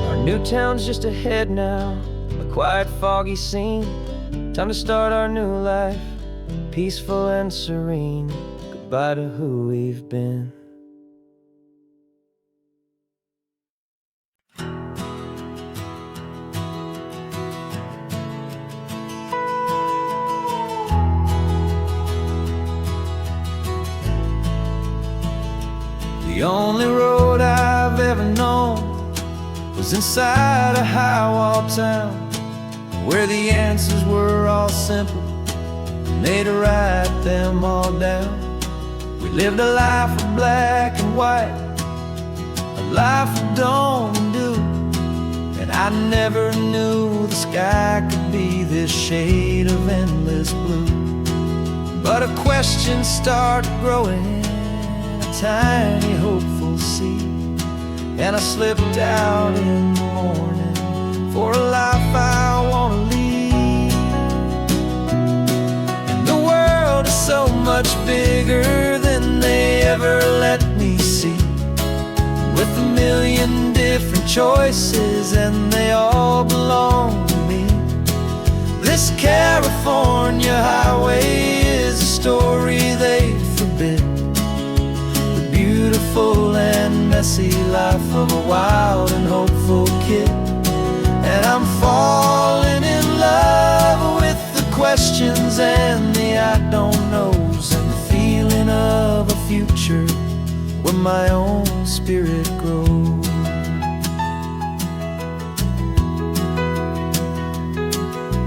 Our new town's just ahead now, a quiet, foggy scene. Time to start our new life, peaceful and serene. Goodbye to who we've been. The only road I've ever known was inside a high-wall town, where the answers were all simple and they'd write them all down. We lived a life of black and white, a life of dawn and dew, and I never knew the sky could be this shade of endless blue. But a question started growing in a tiny hopeful seed, and I slipped out in the morning for a life I wanna lead. And the world is so much bigger than they ever let me see, with a million different choices and they all belong to me. This California highway is a story they forbid, the beautiful and messy life of a wild and hopeful kid. And I'm falling in love with the questions and the I don't knows, and the feeling of a future where my own spirit grows.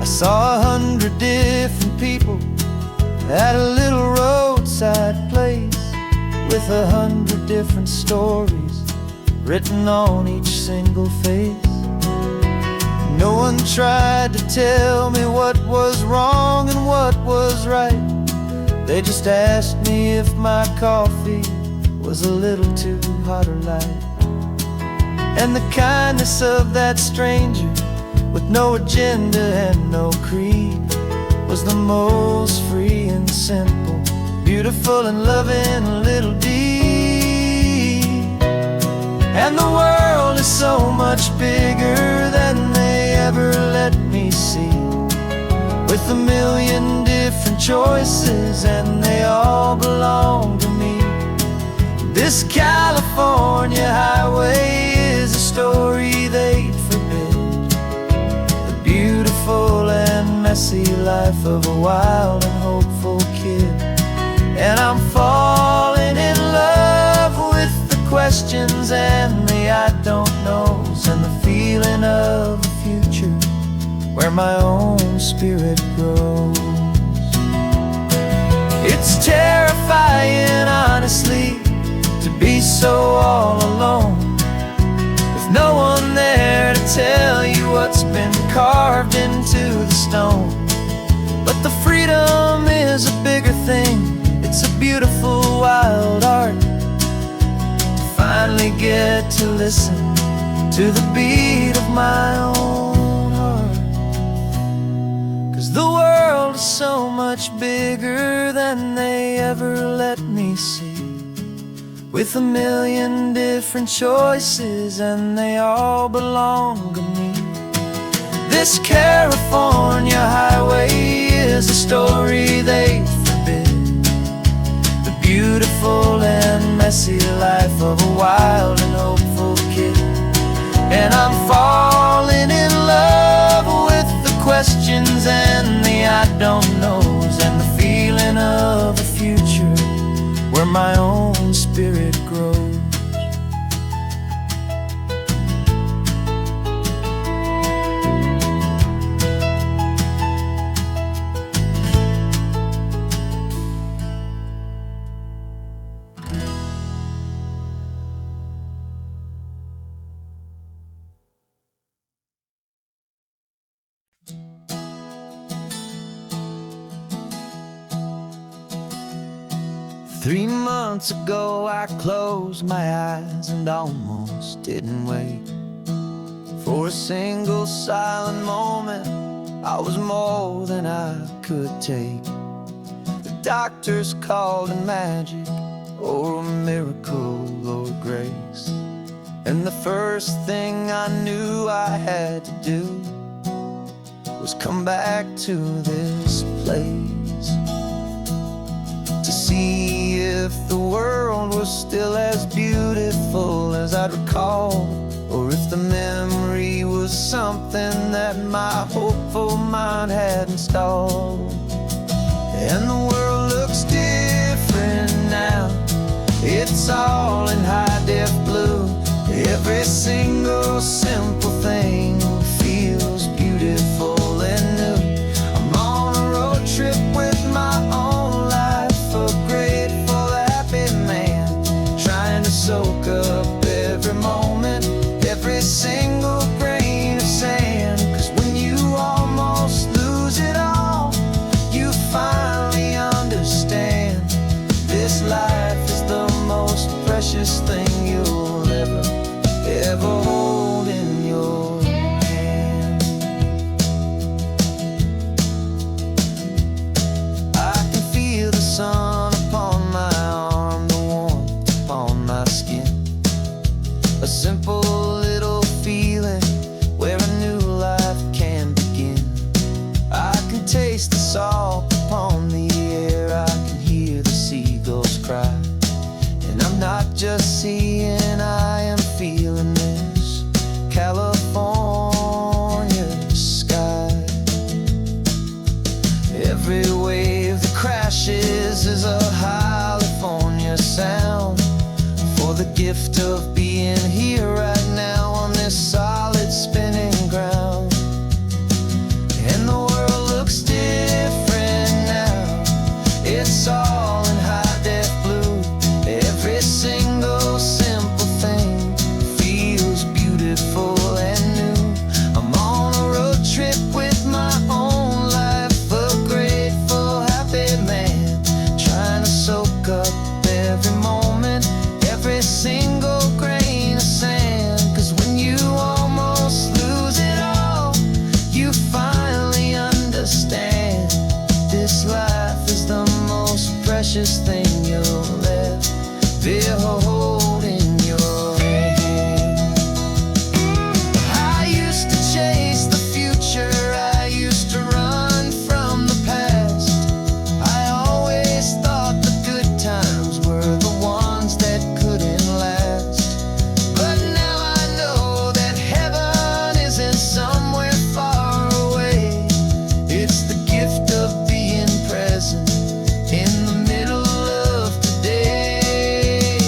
I saw 100 different people at a little roadside place, with 100 different stories written on each single face. No one tried to tell me what was wrong and what was right. They just asked me if my coffee was a little too hot or light. And the kindness of that stranger, with no agenda and no creed, was the most free and simple, beautiful and loving little deed. And the world is so much bigger than they ever let me see, with a million different choices and they all belong to me. This California highway is a story they'd forbid, the beautiful and messy life of a wild and hopeful kid. And I'm falling in love my own spirit grows. It's terrifying, honestly, to be so all alone, with no one there to tell you what's been carved into the stone. But the freedom is a bigger thing. It's a beautiful wild art to finally get to listen to the beat of my own heart. 'Cause the world is so much bigger than they ever let me see, with a million different choices and they all belong to me. This California highway is a story they forbid, the beautiful and messy life of a wild and hopeful kid. And I'm falling in love with the questions and the I don't knows, and the feeling of a future where my own spirit grows. 3 months ago I closed my eyes and almost didn't wait for a single silent moment. I was more than I could take. The doctors called it magic, or a miracle, or grace. And the first thing I knew I had to do was come back to this place, to see if the world was still as beautiful as I'd recall, or if the memory was something that my hopeful mind had installed. And the world looks different now. It's all in high-def blue. Every single simple thing feels beautiful and new. I'm on a road trip with my own life, a grateful, happy man, trying to soak up every moment, every single grain of sand. 'Cause when you almost lose it all, you finally understand this life is the most precious thing you'll ever hold in your hand. I can feel the sun upon my arm, the warmth upon my skin, a simple little feeling where a new life can begin. I can taste the salt upon the air, I can hear the seagulls cry, and I'm not just seeing, I am feeling this California sky. Every wave that crashes is a California sound, for the gift of being here right now on this solid spinning ground. And the world looks different now. It's all in high-def blue. Every single simple thing feels beautiful and new. I'm on a road trip with my own life, a grateful, happy man, trying to soak up every moment, every single grain of sand. 'Cause when you almost lose it all, you finally understand this life is the most precious thing you'll ever hold in your hand. I used to chase the future, I used to run from the past. I always thought the good times were the ones that couldn't last. But now I know that heaven isn't somewhere far away. It's the gift of being present in the middle of today.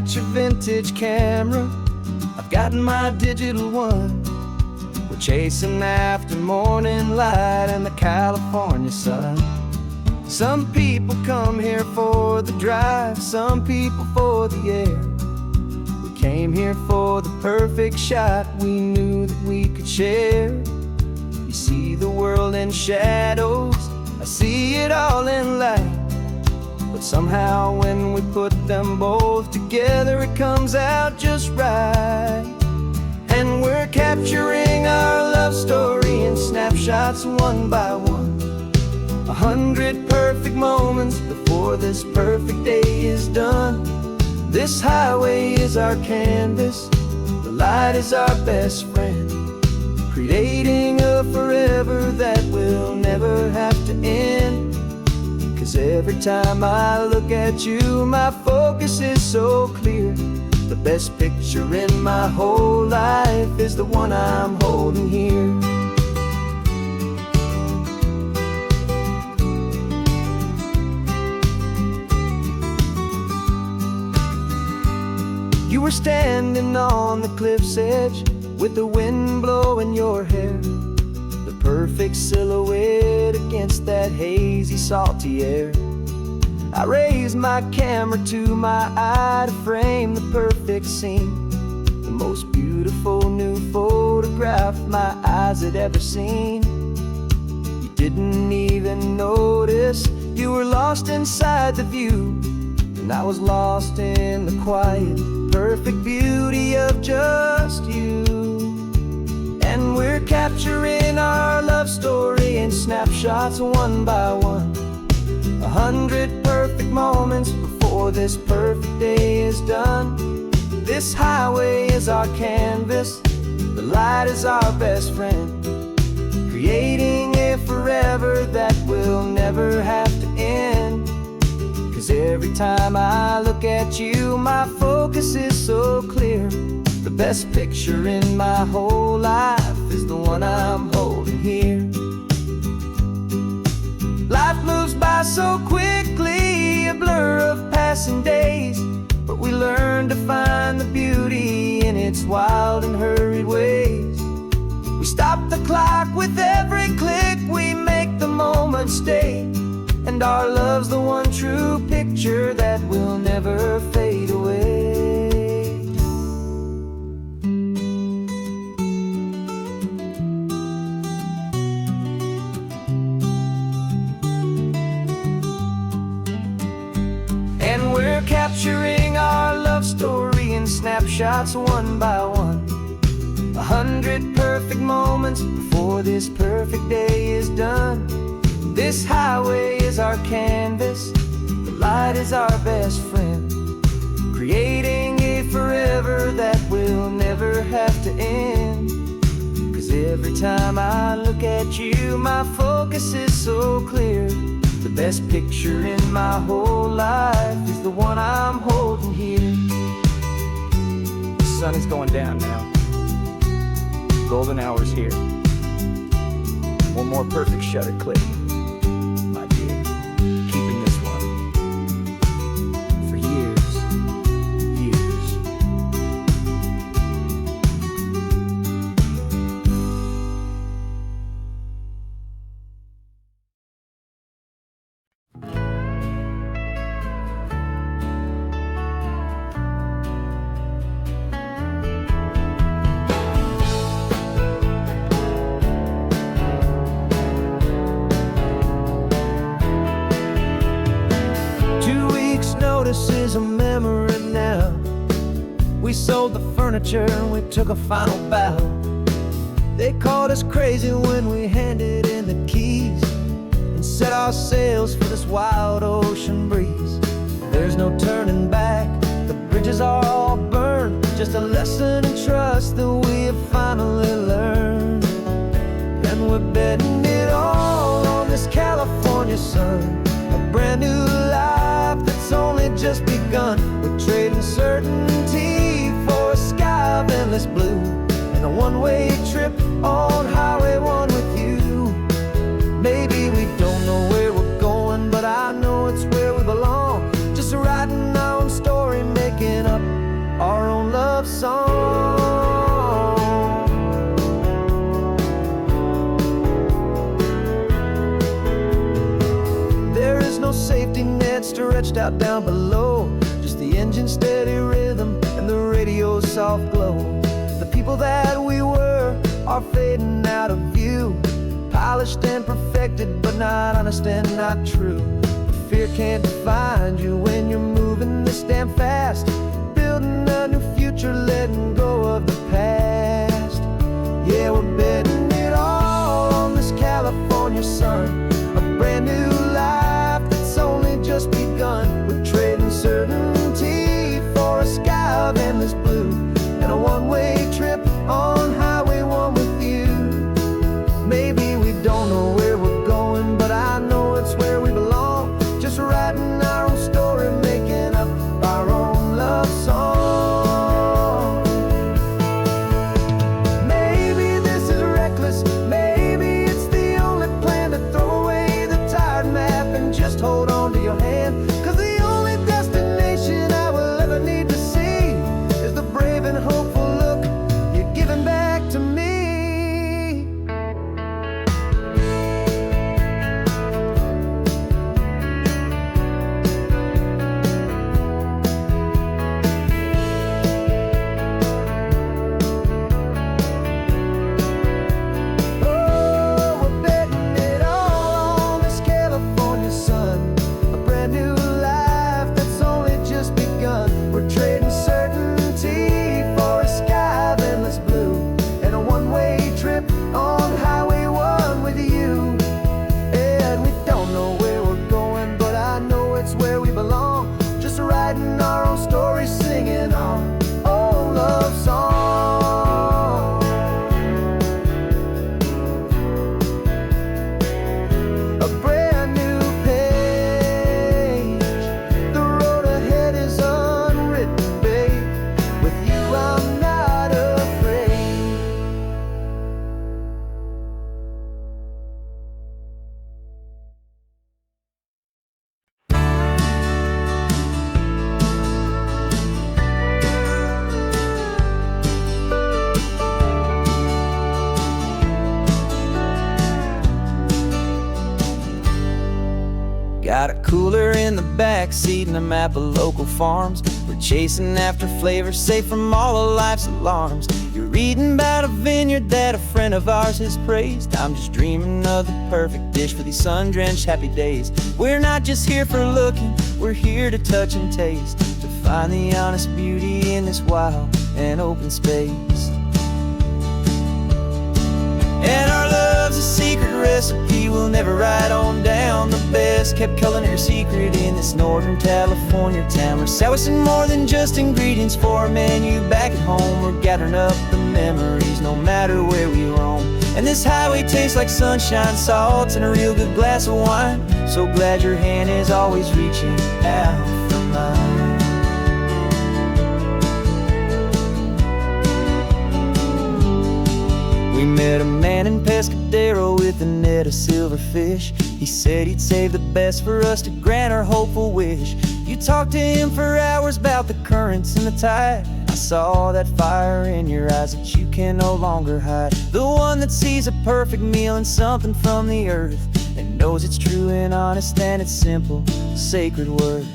got your vintage camera, I've got my digital one. We're chasing after morning light and the California sun. Some people come here for the drive, some people for the air. We came here for the perfect shot we knew that we could share. You see the world in shadows, I see it all in light. But somehow when we put them both together, it comes out just right. And we're capturing our love story in snapshots one by one. 100 perfect moments before this perfect day is done. This highway is our canvas, the light is our best friend, creating a forever that will never have to end. 'Cause every time I look at you, my focus is so clear. The best picture in my whole life is the one I'm holding here. You were standing on the cliff's edge with the wind blowing your hair, the perfect silhouette against that hazy, salty air. I raised my camera to my eye to frame the perfect scene, the most beautiful new photograph my eyes had ever seen. You didn't even notice you were lost inside the view, and I was lost in the quiet, perfect beauty of just you. And we're capturing our love story in snapshots one by one. 100 perfect moments before this perfect day is done. This highway is our canvas, the light is our best friend, creating a forever that will never have to end. 'Cause every time I look at you, my focus is so clear. The best picture in my whole life is the one I'm holding here. Life moves by so quickly, a blur of passing days, but we learn to find the beauty in its wild and hurried ways. We stop the clock with every click, we make the moment stay, and our love's the one true picture that will never fade away. And we're capturing our love story in snapshots one by one. 100 perfect moments before this perfect day is done. This highway is our canvas, the light is our best friend, creating a forever that will never have to end. 'Cause every time I look at you, my focus is so clear. The best picture in my whole life is the one I'm holding here. The sun is going down now. Golden hour's here. One more perfect shutter click, my dear. Keeping this one for years, years. Notice is a memory now. We sold the furniture and we took a final bow. They called us crazy when we handed in the keys and set our sails for this wild ocean breeze. There's no turning back, the bridges are all burned, just a lesson in trust that we have finally learned. And we're betting it all on this California sun, a brand new life that's only just begun. We're trading certainty for a sky of endless blue, and a one-way trip on Highway 1 with you. Maybe we don't know where we're going, but I know it's where we belong. Just writing our own story, making up out down below. Just the engine's steady rhythm and the radio's soft glow. The people that we were are fading out of view, polished and perfected, but not honest and not true. Fear can't define you when you're moving this damn fast, building a new future, letting go of the past. Yeah, we're betting it all on this California sun, a brand new life that's only just begun. We're trading certainty for a sky of endless blue, and a one-way trip on Highway 1 with you. Maybe we don't know where we're going, but I know it's where we belong. Just writing our own story, making up our own love song. Maybe this is reckless, maybe it's the only plan to throw away the tired map and just hold on to your hand. 'Cause the only destination I will ever need to see is the brave and hopeful look you're giving back to me. We're trading certainty for a sky of endless blue, and a one-way trip on Highway 1 with you. And we don't know where we're going, but I know it's where we belong. Just writing our own story, singing our own love song. A brand new page, the road ahead is unwritten, babe. With you I'm not afraid. Got a cooler in the back seat and a map of local farms. We're chasing after flavors safe from all of life's alarms. You're reading about a vineyard that a friend of ours has praised. I'm just dreaming of the perfect dish for these sun-drenched happy days. We're not just here for looking, we're here to touch and taste, to find the honest beauty in this wild and open space. And our love's a secret recipe we'll never write on down. The best kept culinary secret in this Northern California town. We're selling more than just ingredients for a menu back at home. We're gathering up the memories no matter where we roam. And this highway tastes like sunshine, salt, and a real good glass of wine. So glad your hand is always reaching out for mine. We met a man in Pescadero with a net of silverfish. He said he'd save the best for us to grant our hopeful wish. You talked to him for hours about the currents and the tide. I saw that fire in your eyes that you can no longer hide. The one that sees a perfect meal and something from the earth, and knows it's true and honest and it's simple, sacred worth.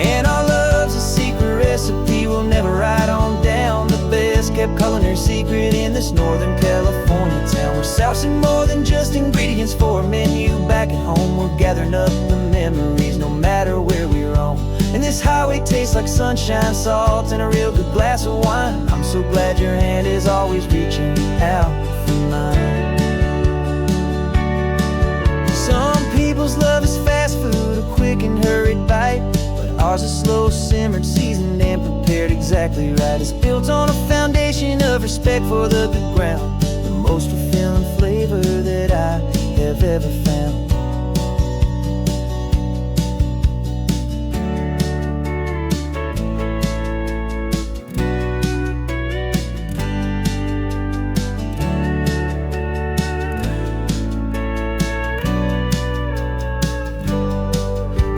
And our love's a secret recipe we'll never write on down. The best kept culinary secret in this Northern California town. We're sourcing more than just ingredients for a menu back at home. We're gathering up the memories no matter where we roam. And this highway tastes like sunshine, salt, and a real good glass of wine. I'm so glad your hand is always reaching out for mine. Some people's love is fast food, a quick and hurried bite. Ours is slow simmered, seasoned and prepared exactly right. It's built on a foundation of respect for the good ground, the most fulfilling flavor that I have ever found.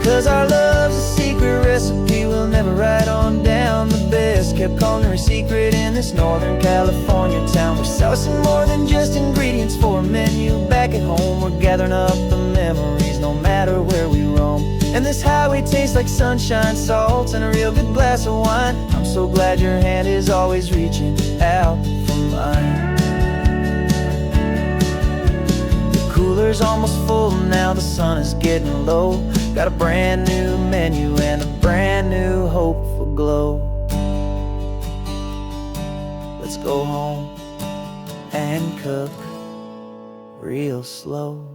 'Cause our love's a secret recipe we'll never write on down. The best kept culinary secret in this Northern California town. We're sourcing more than just ingredients for a menu. Back at home, we're gathering up the memories, no matter where we roam. And this highway tastes like sunshine, salt, and a real good glass of wine. I'm so glad your hand is always reaching out for mine. The cooler's almost full now, the sun is getting low. Got a brand new menu and a brand new hope for glow. Let's go home and cook real slow.